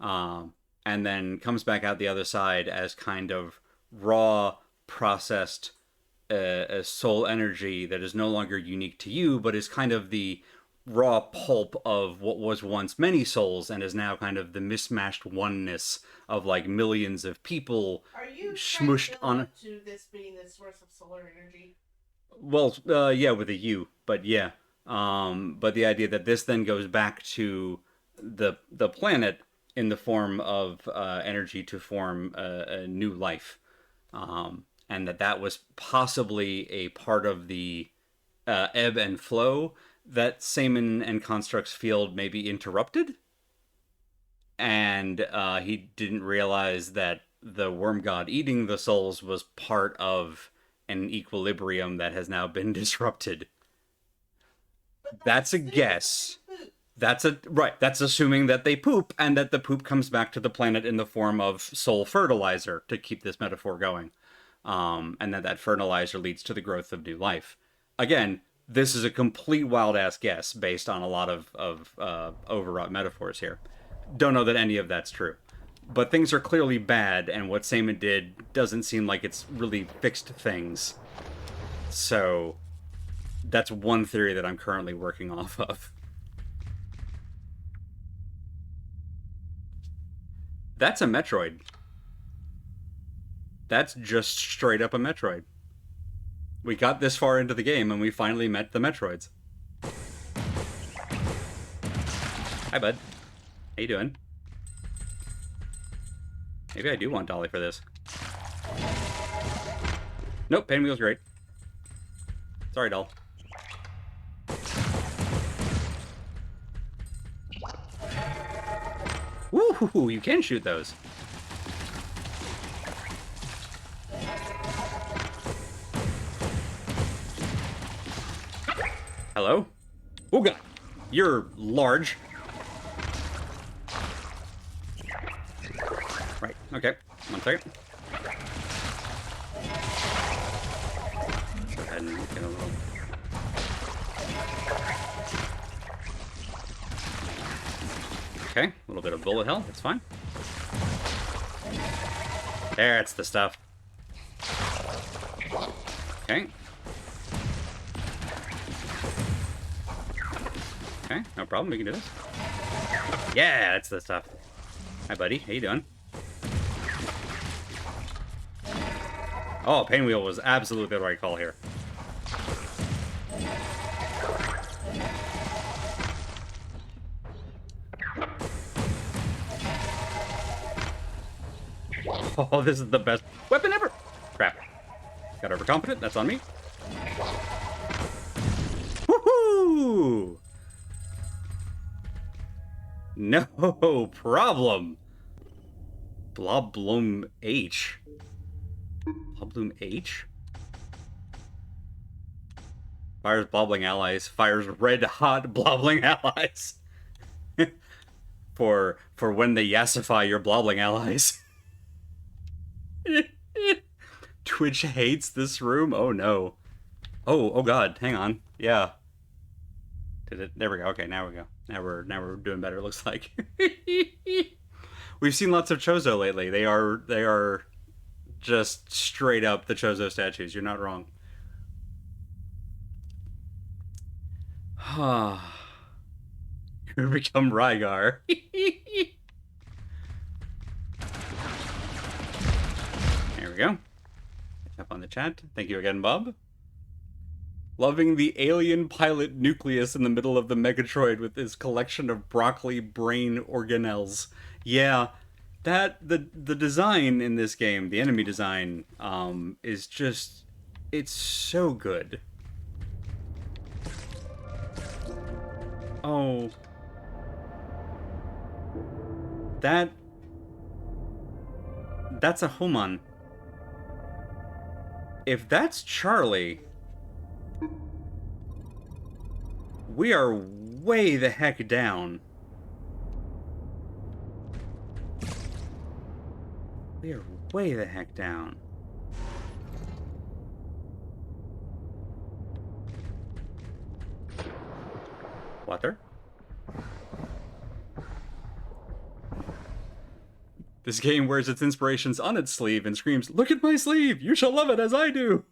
Speaker 1: And then comes back out the other side as kind of raw, processed a soul energy that is no longer unique to you, but is kind of the raw pulp of what was once many souls and is now kind of the mismatched oneness of like millions of people
Speaker 2: Are you
Speaker 1: smushed on
Speaker 2: to this being the source of solar energy?
Speaker 1: Well, yeah, with a U, but yeah. But the idea that this then goes back to the planet in the form of energy to form a new life. And that was possibly a part of the ebb and flow that Saman and Construct's field maybe interrupted. And he didn't realize that the worm god eating the souls was part of an equilibrium that has now been disrupted. That's a guess. That's assuming that they poop and that the poop comes back to the planet in the form of soul fertilizer, to keep this metaphor going. And that fertilizer leads to the growth of new life. Again, this is a complete wild-ass guess based on a lot of overwrought metaphors here. Don't know that any of that's true. But things are clearly bad, and what Saman did doesn't seem like it's really fixed things. So, that's one theory that I'm currently working off of. That's a Metroid. That's just straight up a Metroid. We got this far into the game and we finally met the Metroids. Hi, bud. How you doing? Maybe I do want Dolly for this. Nope, Pinwheel's great. Sorry, doll. Woo, you can shoot those. Hello? Oh god. You're large. Right, okay. 1 second. Go ahead and get a little... little bit of bullet hell. That's fine. That's the stuff. Okay. Okay, no problem. We can do this. Yeah, that's the stuff. Hi, buddy. How you doing? Oh, Pinwheel was absolutely the right call here. Oh, this is the best weapon ever! Crap. Got overconfident. That's on me. Woohoo! No problem. Bloblum H. Bloblum H? Fires blobbling allies. Fires red hot blobbling allies. for when they yassify your blobbling allies. Twitch hates this room? Oh no. Oh god, hang on. Yeah. Did it? There we go. Okay, now we go. Now we're doing better, it looks like. We've seen lots of Chozo lately. They are just straight up the Chozo statues. You're not wrong. You become Rygar. There we go. Up on the chat. Thank you again, Bob. Loving the alien pilot nucleus in the middle of the Megatroid with his collection of broccoli brain organelles. Yeah, the design in this game, the enemy design, is just, it's so good. Oh. That's a Human. If that's Charlie, we are way the heck down. We are way the heck down. Water? This game wears its inspirations on its sleeve and screams, "Look at my sleeve! You shall love it as I do!"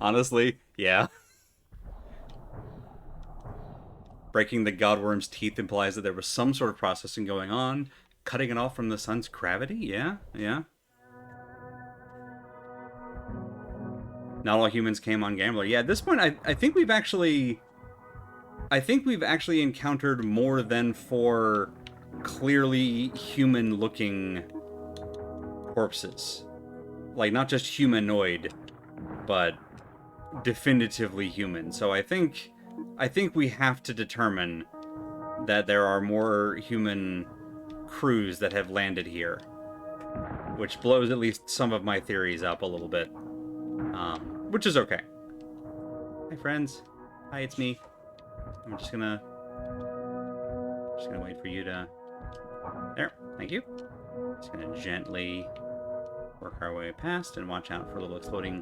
Speaker 1: Honestly, yeah. Breaking the Godworm's teeth implies that there was some sort of processing going on. Cutting it off from the sun's gravity? Yeah, yeah. Not all humans came on Gambler. Yeah, at this point, I think we've actually... I think we've actually encountered more than 4 clearly human-looking corpses. Like, not just humanoid, but definitively human. So I think we have to determine that there are more human crews that have landed here, which blows at least some of my theories up a little bit, which is okay. Hi, friends. Hi, it's me. I'm just gonna wait for you to... There, thank you. Just gonna gently work our way past and watch out for little exploding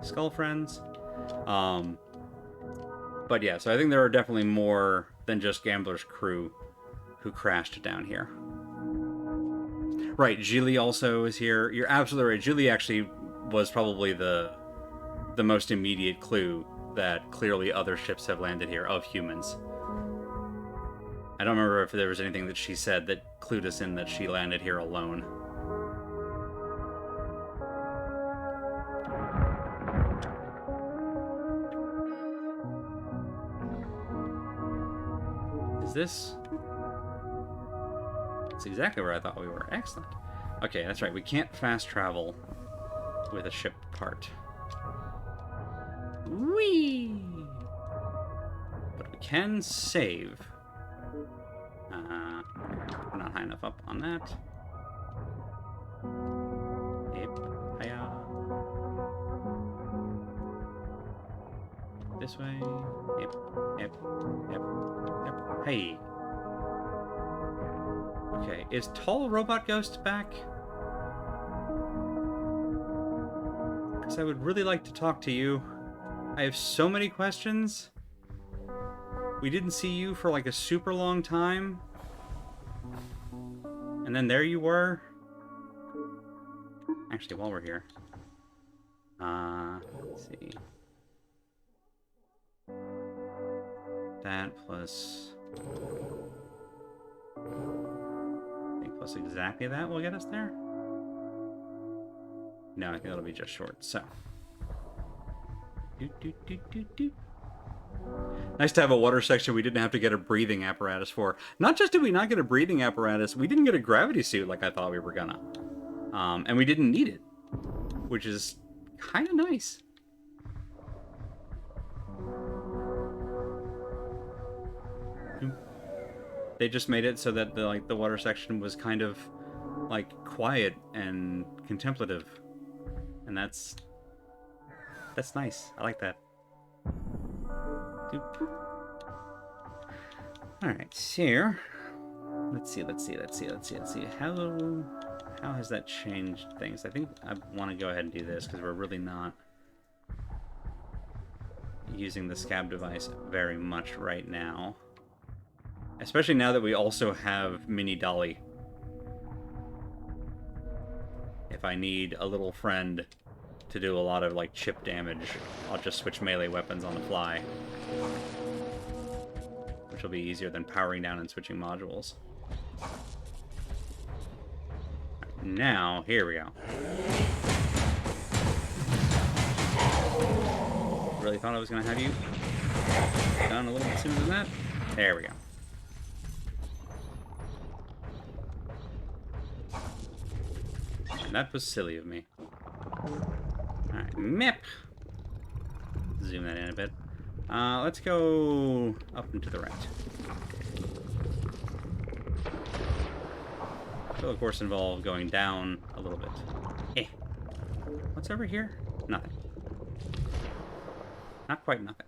Speaker 1: skull friends. But yeah, so I think there are definitely more than just Gambler's crew who crashed down here. Right, Gilly also is here. You're absolutely right. Gilly actually was probably the most immediate clue that clearly other ships have landed here of humans. I don't remember if there was anything that she said that clued us in that she landed here alone. Is this? That's exactly where I thought we were. Excellent. Okay, that's right. We can't fast travel with a ship part. Whee! But we can save. We're not high enough up on that. Yep. Hiya. This way. Yep. Yep. Yep. Yep. Hey. Okay, is Tall Robot Ghost back? Because I would really like to talk to you. I have so many questions. We didn't see you for like a super long time. And then there you were. Actually, while we're here. Let's see. That plus... I think plus exactly that will get us there. No, I think that'll be just short, so. Nice to have a water section we didn't have to get a breathing apparatus for. Not just did we not get a breathing apparatus, we didn't get a gravity suit like I thought we were gonna. And we didn't need it, which is kind of nice. They just made it so that the water section was kind of like quiet and contemplative, and that's nice. I like that. Doop. All right, so let's see. How has that changed things? I think I want to go ahead and do this because we're really not using the scab device very much right now. Especially now that we also have Mini Dolly. If I need a little friend to do a lot of like chip damage, I'll just switch melee weapons on the fly. Which will be easier than powering down and switching modules. Now, here we go. Really thought I was going to have you done a little bit sooner than that. There we go. That was silly of me. Alright, mip! Zoom that in a bit. Let's go up and to the right. Will of course involve going down a little bit. What's over here? Nothing. Not quite nothing.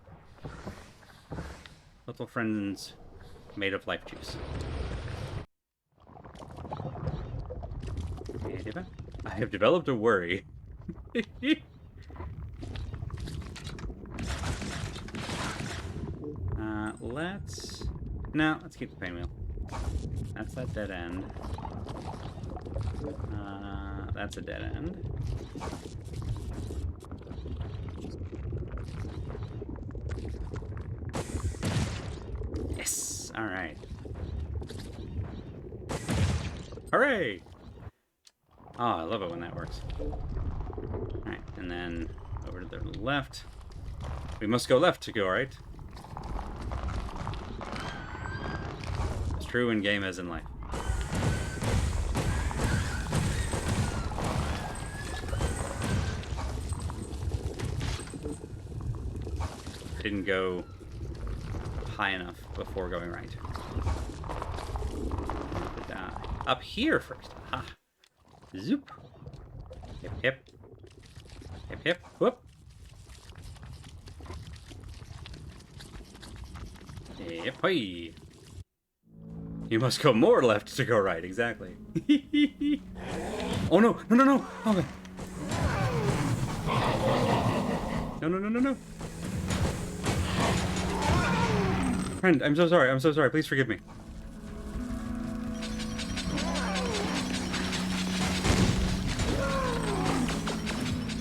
Speaker 1: Little friends made of life juice. I have developed a worry. Let's keep the pinwheel. That's that dead end. That's a dead end. Yes! Alright. Hooray! Oh, I love it when that works. Alright, and then over to the left. We must go left to go right. It's true in game as in life. Didn't go high enough before going right. Up here first. Aha. Zoop. Hip, hip. Hip, hip. Whoop. Yep, hey. You must go more left to go right, exactly. Oh no, no, no, no. Okay. No, no, no, no, no. Friend, I'm so sorry, I'm so sorry. Please forgive me.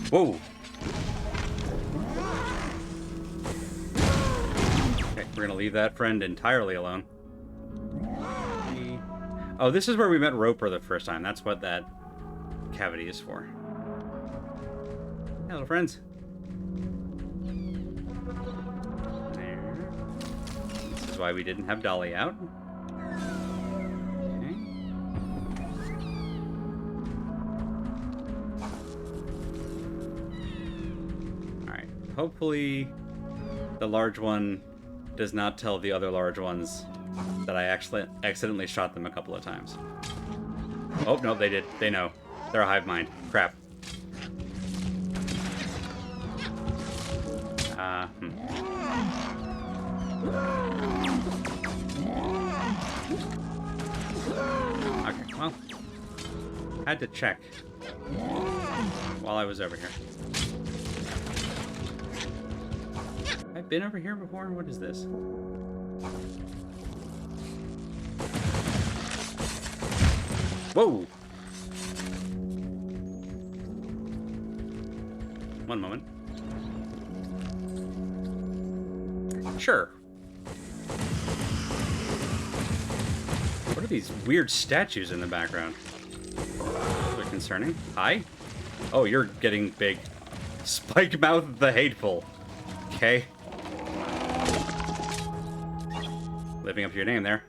Speaker 1: Whoa. Okay, we're gonna leave that friend entirely alone. Oh, this is where we met Roper the first time. That's what that cavity is for. Hello, friends. There. This is why we didn't have Dolly out. Okay. Alright. Hopefully the large one does not tell the other large ones that I actually accidentally shot them a couple of times. Oh, no, they did. They know. They're a hive mind. Crap. Okay, well, had to check while I was over here. I've been over here before? What is this? Whoa! One moment. Sure. What are these weird statues in the background? Those are concerning. Hi? Oh, you're getting big. Spike Mouth the Hateful. Okay. Living up to your name there.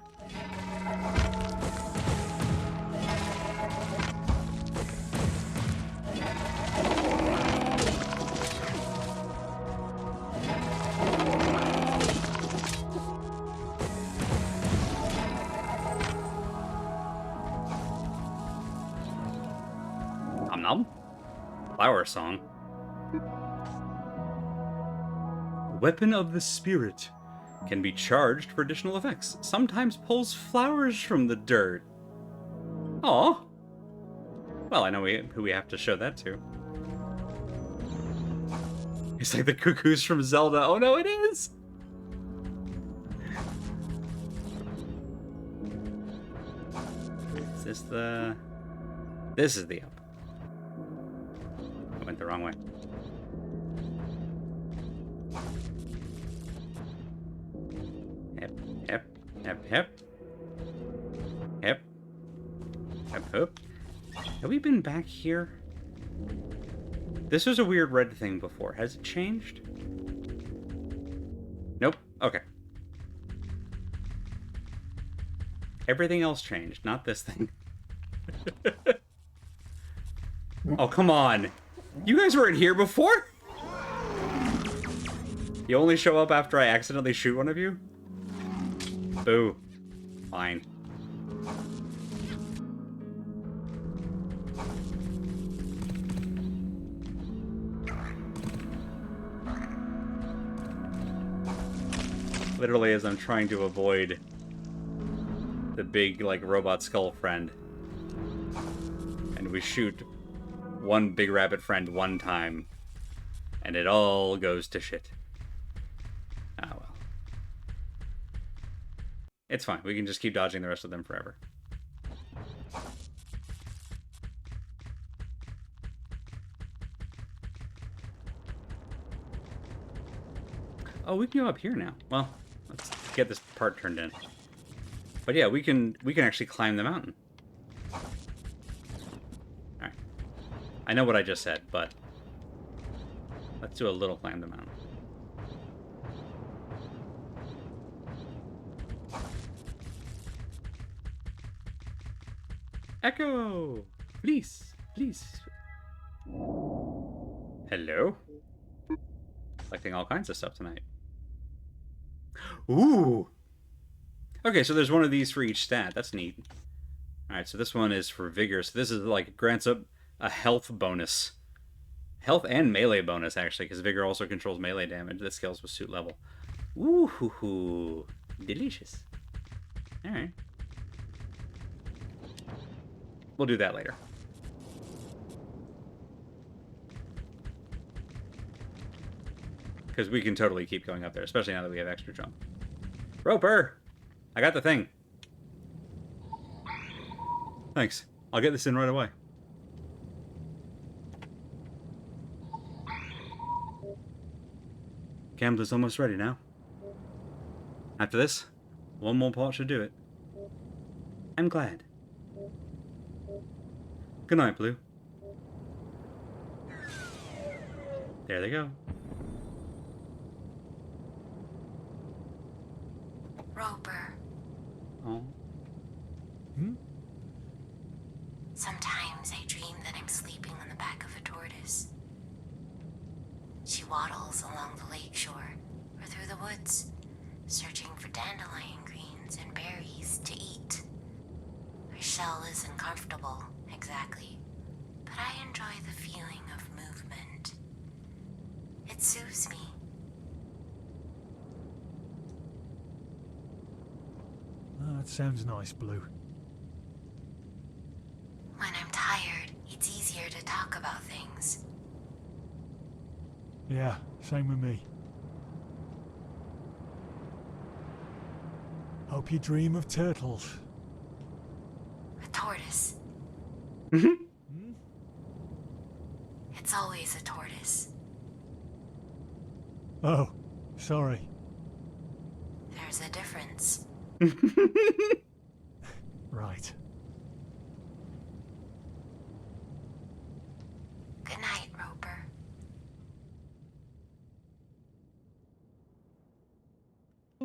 Speaker 1: Nom nom. Flower song. Weapon of the Spirit. Can be charged for additional effects. Sometimes pulls flowers from the dirt. Aw. Well, I know who we have to show that to. It's like the cuckoos from Zelda. Oh no, it is! Is this the... This is the up. I went the wrong way. Hep, hep, hep. Hep. Hep, hep. Have we been back here? This was a weird red thing before. Has it changed? Nope. Okay. Everything else changed, not this thing. Oh, come on. You guys weren't here before? You only show up after I accidentally shoot one of you? Boo. Fine. Literally, as I'm trying to avoid the big, like, robot skull friend. And we shoot one big rabbit friend one time. And it all goes to shit. Ah, well. It's fine. We can just keep dodging the rest of them forever. Oh, we can go up here now. Well, let's get this part turned in. But yeah, we can actually climb the mountain. Alright. I know what I just said, but let's do a little climb the mountain. Echo! Please, please. Hello? Collecting all kinds of stuff tonight. Ooh! Okay, so there's one of these for each stat. That's neat. Alright, so this one is for Vigor. So this is like, grants up a health bonus. Health and melee bonus, actually, because Vigor also controls melee damage. That scales with suit level. Ooh, hoo, hoo. Delicious. Alright. We'll do that later. Because we can totally keep going up there, especially now that we have extra jump. Roper! I got the thing. Thanks. I'll get this in right away. Gambler's almost ready now. After this, one more part should do it. I'm glad. Good night, Blue. There they go.
Speaker 6: Roper.
Speaker 1: Oh.
Speaker 6: Sometimes I dream that I'm sleeping on the back of a tortoise. She waddles along the lake shore or through the woods, searching for dandelion greens and berries to eat. Her shell isn't comfortable, exactly, but I enjoy the feeling of movement. It soothes me.
Speaker 7: Oh, that sounds nice, Blue.
Speaker 6: When I'm tired, it's easier to talk about things.
Speaker 7: Yeah, same with me. Hope you dream of turtles.
Speaker 6: A tortoise. It's always a tortoise.
Speaker 7: Oh, sorry.
Speaker 6: There's a difference.
Speaker 7: Right.
Speaker 6: Good night, Roper.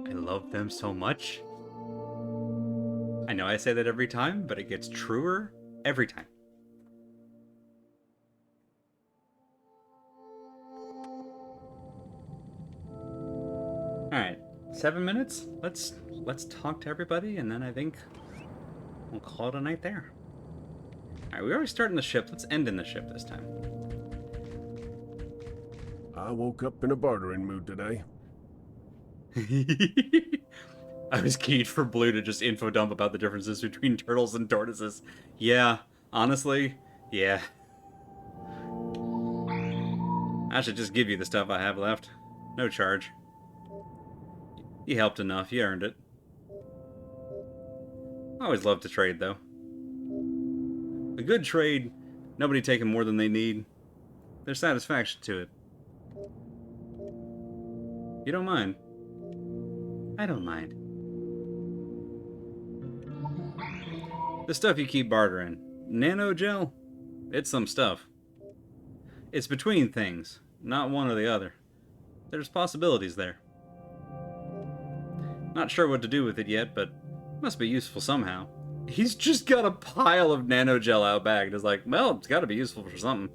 Speaker 1: I love them so much. I know I say that every time, but it gets truer every time. Alright, 7 minutes? Let's talk to everybody, and then I think we'll call it a night there. Alright, we already started in the ship. Let's end in the ship this time.
Speaker 5: I woke up in a bartering mood today.
Speaker 1: I was keyed for Blue to just info dump about the differences between turtles and tortoises. Yeah, honestly, yeah. I should just give you the stuff I have left. No charge. You helped enough, you earned it. I always love to trade, though. A good trade, nobody taking more than they need. There's satisfaction to it. You don't mind? I don't mind. The stuff you keep bartering. Nano gel? It's some stuff. It's between things, not one or the other. There's possibilities there. Not sure what to do with it yet, but must be useful somehow. He's just got a pile of nano gel out back. And it's like, well, it's got to be useful for something.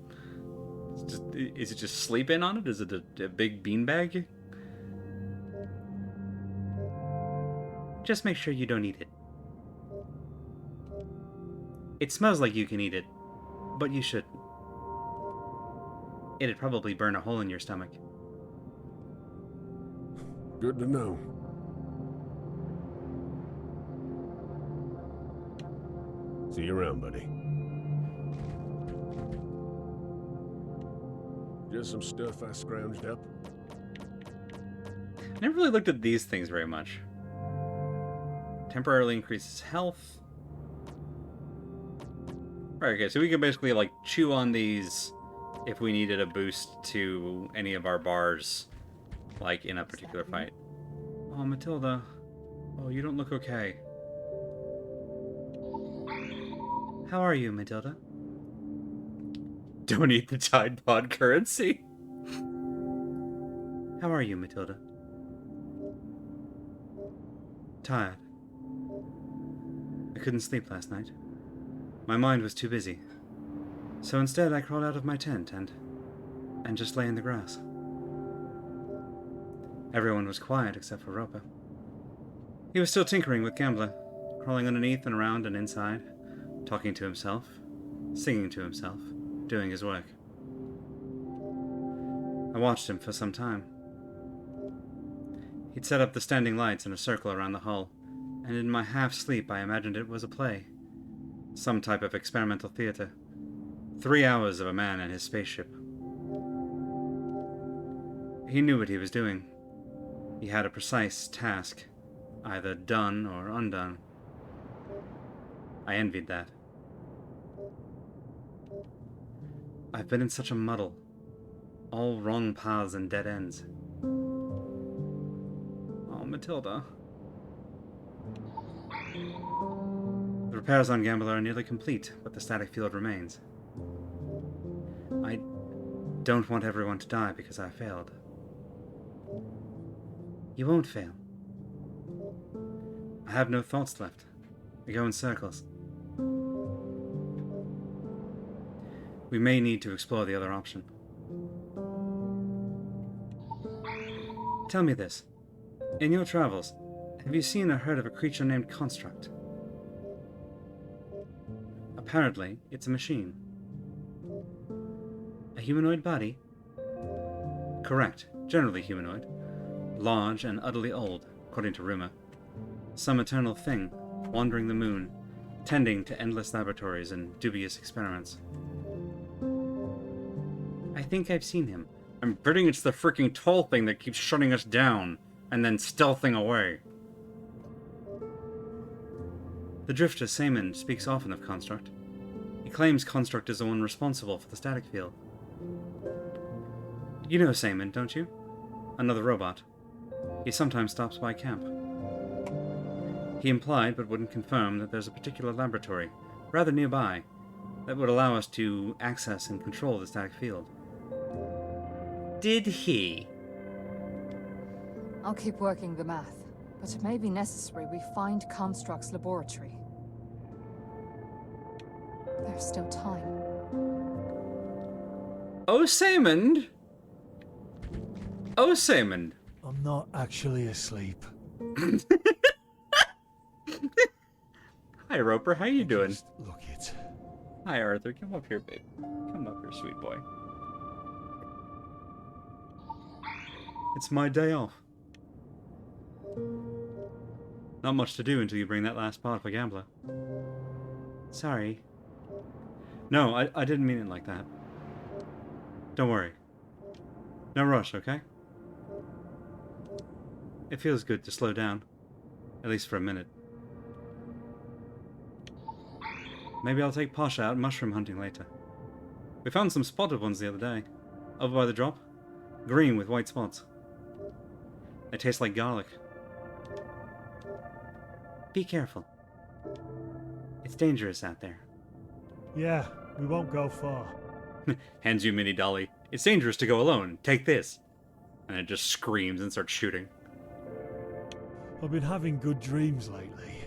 Speaker 1: Is it just sleeping on it? Is it a big beanbag? Just make sure you don't eat it. It smells like you can eat it, but you shouldn't. It'd probably burn a hole in your stomach.
Speaker 5: Good to know. See you around, buddy. Just some stuff I scrounged up.
Speaker 1: I never really looked at these things very much. Temporarily increases health. Right, okay, so we can basically, like, chew on these if we needed a boost to any of our bars, like, in a particular fight. Oh, Matilda. Oh, you don't look okay. How are you, Matilda? Don't eat the Tide Pod currency. How are you, Matilda? Tired. I couldn't sleep last night. My mind was too busy. So instead I crawled out of my tent and just lay in the grass. Everyone was quiet except for Roper. He was still tinkering with Gambler, crawling underneath and around and inside, talking to himself, singing to himself, doing his work. I watched him for some time. He'd set up the standing lights in a circle around the hull, and in my half-sleep I imagined it was a play. Some type of experimental theater. 3 hours of a man and his spaceship. He knew what he was doing. He had a precise task, either done or undone. I envied that. I've been in such a muddle. All wrong paths and dead ends. Oh, Matilda. The repairs on Gambler are nearly complete, but the static field remains. I don't want everyone to die because I failed. You won't fail. I have no thoughts left. I go in circles. We may need to explore the other option. Tell me this. In your travels, have you seen or heard of a creature named Construct? Apparently, it's a machine. A humanoid body? Correct, generally humanoid. Large and utterly old, according to rumor. Some eternal thing, wandering the moon, tending to endless laboratories and dubious experiments. I think I've seen him. I'm betting it's the freaking tall thing that keeps shutting us down, and then stealthing away. The drifter Seaman speaks often of Construct. He claims Construct is the one responsible for the static field. You know Seaman, don't you? Another robot. He sometimes stops by camp. He implied, but wouldn't confirm, that there's a particular laboratory, rather nearby, that would allow us to access and control the static field. Did he?
Speaker 8: I'll keep working the math, but it may be necessary we find Construct's laboratory. There's still time.
Speaker 1: Oh, Seaman! Oh, Seaman!
Speaker 7: I'm not actually asleep.
Speaker 1: Hi, Roper. How you doing?
Speaker 7: Just look it.
Speaker 1: Hi, Arthur. Come up here, babe. Come up here, sweet boy. It's my day off. Not much to do until you bring that last part for Gambler. Sorry. No, I didn't mean it like that. Don't worry. No rush, okay? It feels good to slow down. At least for a minute. Maybe I'll take Pasha out mushroom hunting later. We found some spotted ones the other day. Over by the drop. Green with white spots. They taste like garlic. Be careful. It's dangerous out there.
Speaker 7: Yeah, we won't go far.
Speaker 1: Hands you mini dolly. It's dangerous to go alone. Take this. And it just screams and starts shooting.
Speaker 7: I've been having good dreams lately.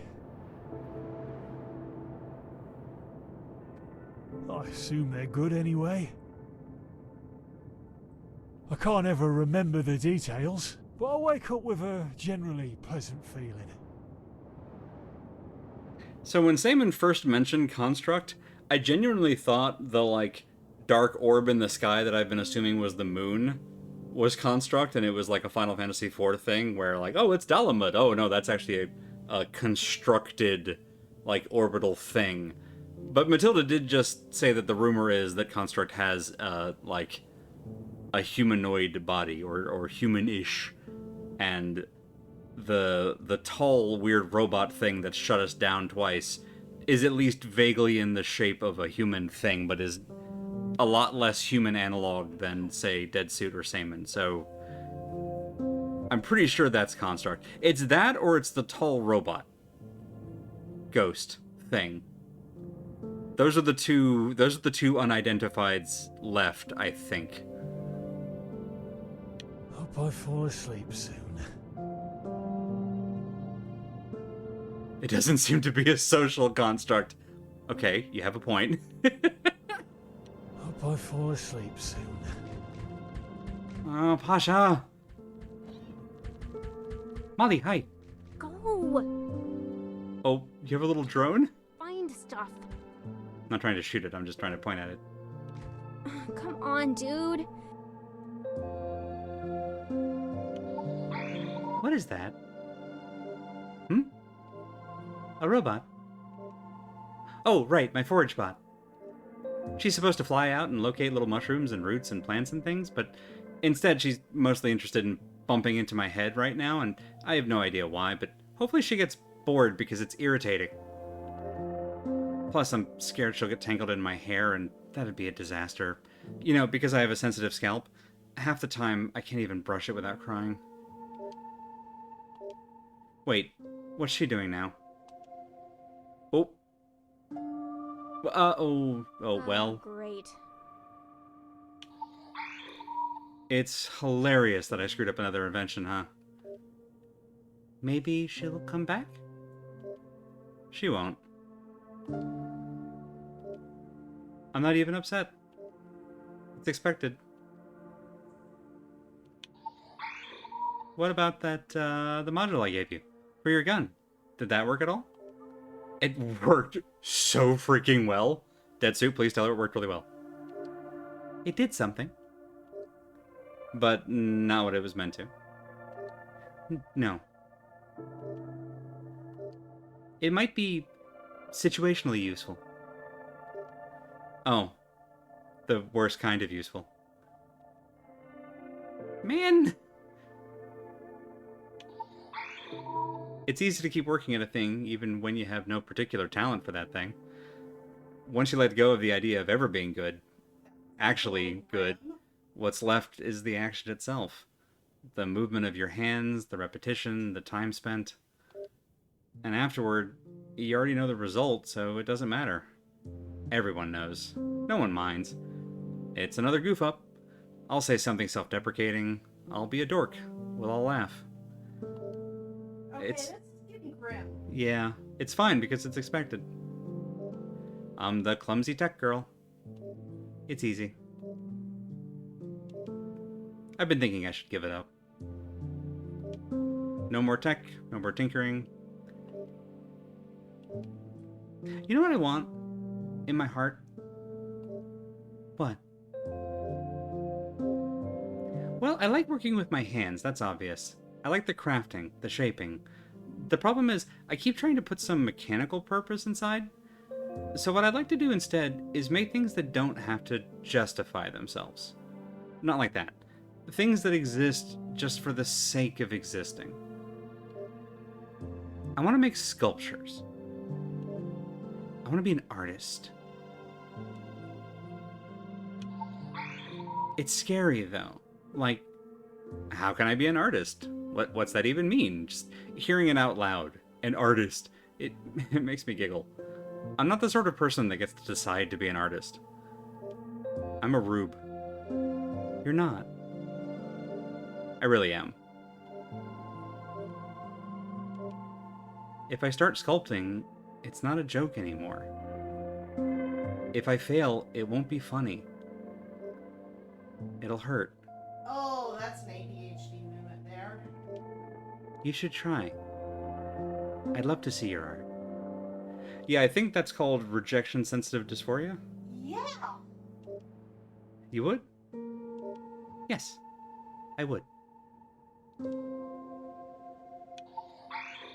Speaker 7: I assume they're good anyway. I can't ever remember the details, but I wake up with a generally pleasant feeling.
Speaker 1: So when Seaman first mentioned Construct, I genuinely thought the, like, dark orb in the sky that I've been assuming was the moon was Construct, and it was like a Final Fantasy IV thing where, like, oh, it's Dalamud. Oh, no, that's actually a constructed, like, orbital thing. But Matilda did just say that the rumor is that Construct has, like, a humanoid body, or human-ish, and the tall, weird robot thing that shut us down twice is at least vaguely in the shape of a human thing, but is a lot less human analog than, say, Dead Suit or Seaman, so I'm pretty sure that's Construct. It's that, or it's the tall robot ghost thing. Those are the two unidentifieds left, I think.
Speaker 7: Hope I fall asleep soon.
Speaker 1: It doesn't seem to be a social construct. Okay, you have a point.
Speaker 7: Hope I fall asleep soon.
Speaker 1: Oh, Pasha! Molly, hi.
Speaker 9: Go!
Speaker 1: Oh, you have a little drone?
Speaker 9: Find stuff.
Speaker 1: I'm not trying to shoot it, I'm just trying to point at it.
Speaker 9: Come on, dude.
Speaker 1: What is that? Hmm? A robot? Oh, right, my forage bot. She's supposed to fly out and locate little mushrooms and roots and plants and things, but instead she's mostly interested in bumping into my head right now, and I have no idea why, but hopefully she gets bored because it's irritating. Plus, I'm scared she'll get tangled in my hair, and that'd be a disaster. You know, because I have a sensitive scalp, half the time I can't even brush it without crying. Wait, what's she doing now? Oh. Oh, well.
Speaker 9: Great.
Speaker 1: It's hilarious that I screwed up another invention, huh? Maybe she'll come back? She won't. I'm not even upset. It's expected. What about that, the module I gave you? For your gun. Did that work at all? It worked so freaking well. Dead Suit, please tell her it worked really well. It did something. But not what it was meant to. No. It might be situationally useful. Oh. The worst kind of useful. Man! It's easy to keep working at a thing even when you have no particular talent for that thing. once you let go of the idea of ever being good, actually good, what's left is the action itself. The movement of your hands, the repetition, the time spent. And afterward, you already know the result, so it doesn't matter. Everyone knows. No one minds. It's another goof up. I'll say something self-deprecating. I'll be a dork. We'll all laugh.
Speaker 2: Okay, that's getting grim.
Speaker 1: Yeah, it's fine because it's expected. I'm the clumsy tech girl. It's easy. I've been thinking I should give it up. No more tech, no more tinkering. You know what I want? In my heart? What? Well, I like working with my hands, that's obvious. I like the crafting, the shaping. The problem is, I keep trying to put some mechanical purpose inside. So what I'd like to do instead is make things that don't have to justify themselves. Not like that. Things that exist just for the sake of existing. I want to make sculptures. I want to be an artist. It's scary though. Like, how can I be an artist? What's that even mean? Just hearing it out loud. An artist. It makes me giggle. I'm not the sort of person that gets to decide to be an artist. I'm a rube. You're not. I really am. If I start sculpting, it's not a joke anymore. If I fail, it won't be funny. It'll hurt.
Speaker 2: Oh, that's an ADHD movement there.
Speaker 1: You should try. I'd love to see your art. Yeah, I think that's called rejection-sensitive dysphoria.
Speaker 2: Yeah.
Speaker 1: You would? Yes, I would.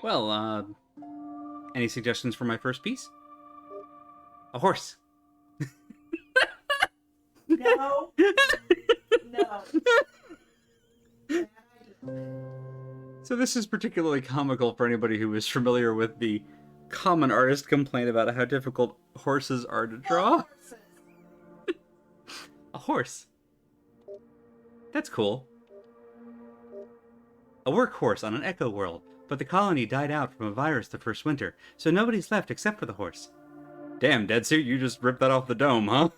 Speaker 1: Well, any suggestions for my first piece? A horse.
Speaker 2: No. No.
Speaker 1: So this is particularly comical for anybody who is familiar with the common artist complaint about how difficult horses are to draw. A horse. That's cool. A workhorse on an echo world, but the colony died out from a virus the first winter, so nobody's left except for the horse. Damn, Deadsuit, you just ripped that off the dome, huh?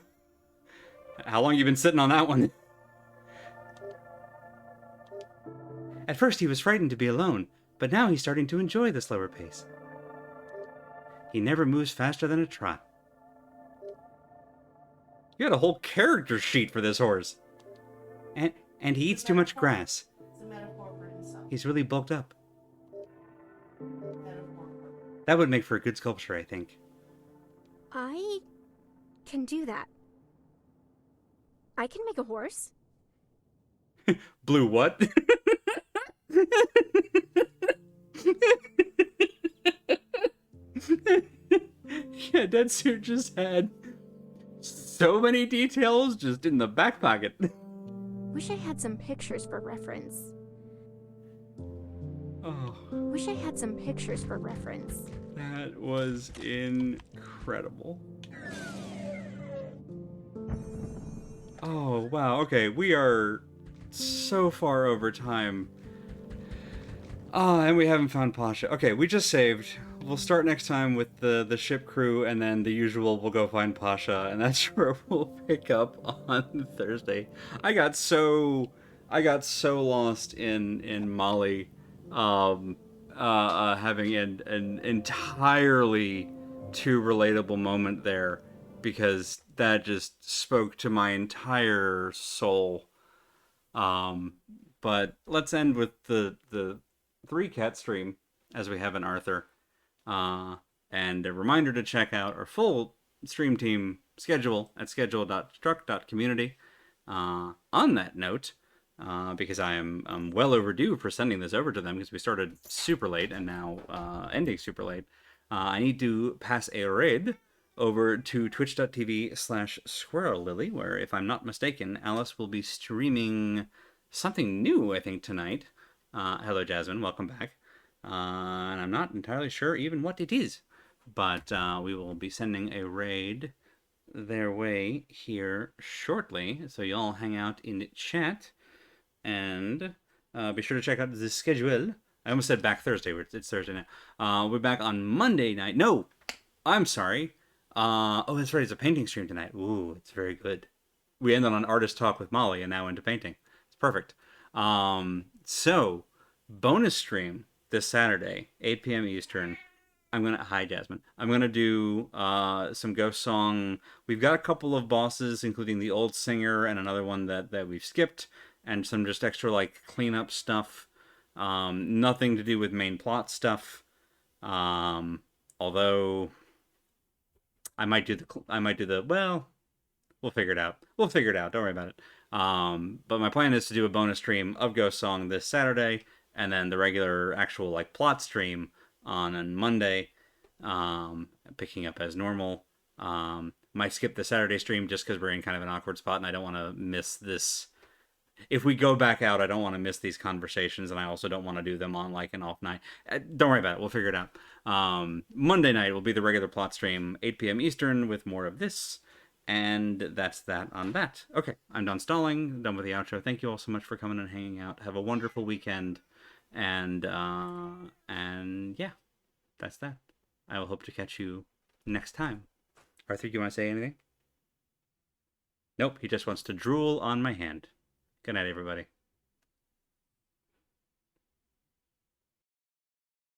Speaker 1: How long you been sitting on that one? At first he was frightened to be alone, but now he's starting to enjoy the slower pace. He never moves faster than a trot. You had a whole character sheet for this horse. And he eats too much grass.
Speaker 2: It's a metaphor for himself.
Speaker 1: He's really bulked up.
Speaker 2: Metaphor.
Speaker 1: That would make for a good sculpture, I think.
Speaker 9: I can do that. I can make a horse.
Speaker 1: Blue what? Yeah, Deadsuit just had so many details just in the back pocket.
Speaker 9: Wish I had some pictures for reference.
Speaker 1: Oh,
Speaker 9: Wish I had some pictures for reference.
Speaker 1: that was incredible. Oh, wow. Okay, we are so far over time. And we haven't found Pasha. Okay, we just saved. We'll start next time with the ship crew, and then the usual, we'll go find Pasha, and that's where we'll pick up on Thursday. I got so lost in Mali, having an entirely too relatable moment there, because that just spoke to my entire soul. But let's end with the 3-cat stream, as we have in Arthur. And a reminder to check out our full stream team schedule at schedule.struck.community. On that note, because I'm well overdue for sending this over to them, because we started super late and now ending super late, I need to pass a raid over to twitch.tv/squirrellily, where, if I'm not mistaken, Alice will be streaming something new, I think, tonight. Hello, Jasmine. Welcome back. And I'm not entirely sure even what it is, but we will be sending a raid their way here shortly. So y'all hang out in chat and be sure to check out the schedule. I almost said back Thursday. It's Thursday now. We're back on Monday night. No, I'm sorry. Oh, that's right. It's a painting stream tonight. Ooh, it's very good. We ended on artist talk with Molly and now into painting. It's perfect. So bonus stream this Saturday, 8 p.m. Eastern. Hi Jasmine. I'm gonna do some Ghost Song. We've got a couple of bosses, including the old singer and another one that we've skipped, and some just extra like cleanup stuff. Nothing to do with main plot stuff. Although I might do the well, we'll figure it out. Don't worry about it. But my plan is to do a bonus stream of Ghost Song this Saturday, and then the regular actual like plot stream on Monday, picking up as normal. Might skip the Saturday stream just because we're in kind of an awkward spot, and I don't want to miss this. If we go back out, I don't want to miss these conversations, and I also don't want to do them on like an off night. Don't worry about it. We'll figure it out. Monday night will be the regular plot stream, 8 p.m. Eastern, with more of this. And that's that on that. Okay, I'm done stalling. Done with the outro. Thank you all so much for coming and hanging out. Have a wonderful weekend. And yeah, that's that. I will hope to catch you next time. Arthur, do you want to say anything? Nope, he just wants to drool on my hand. Good night, everybody.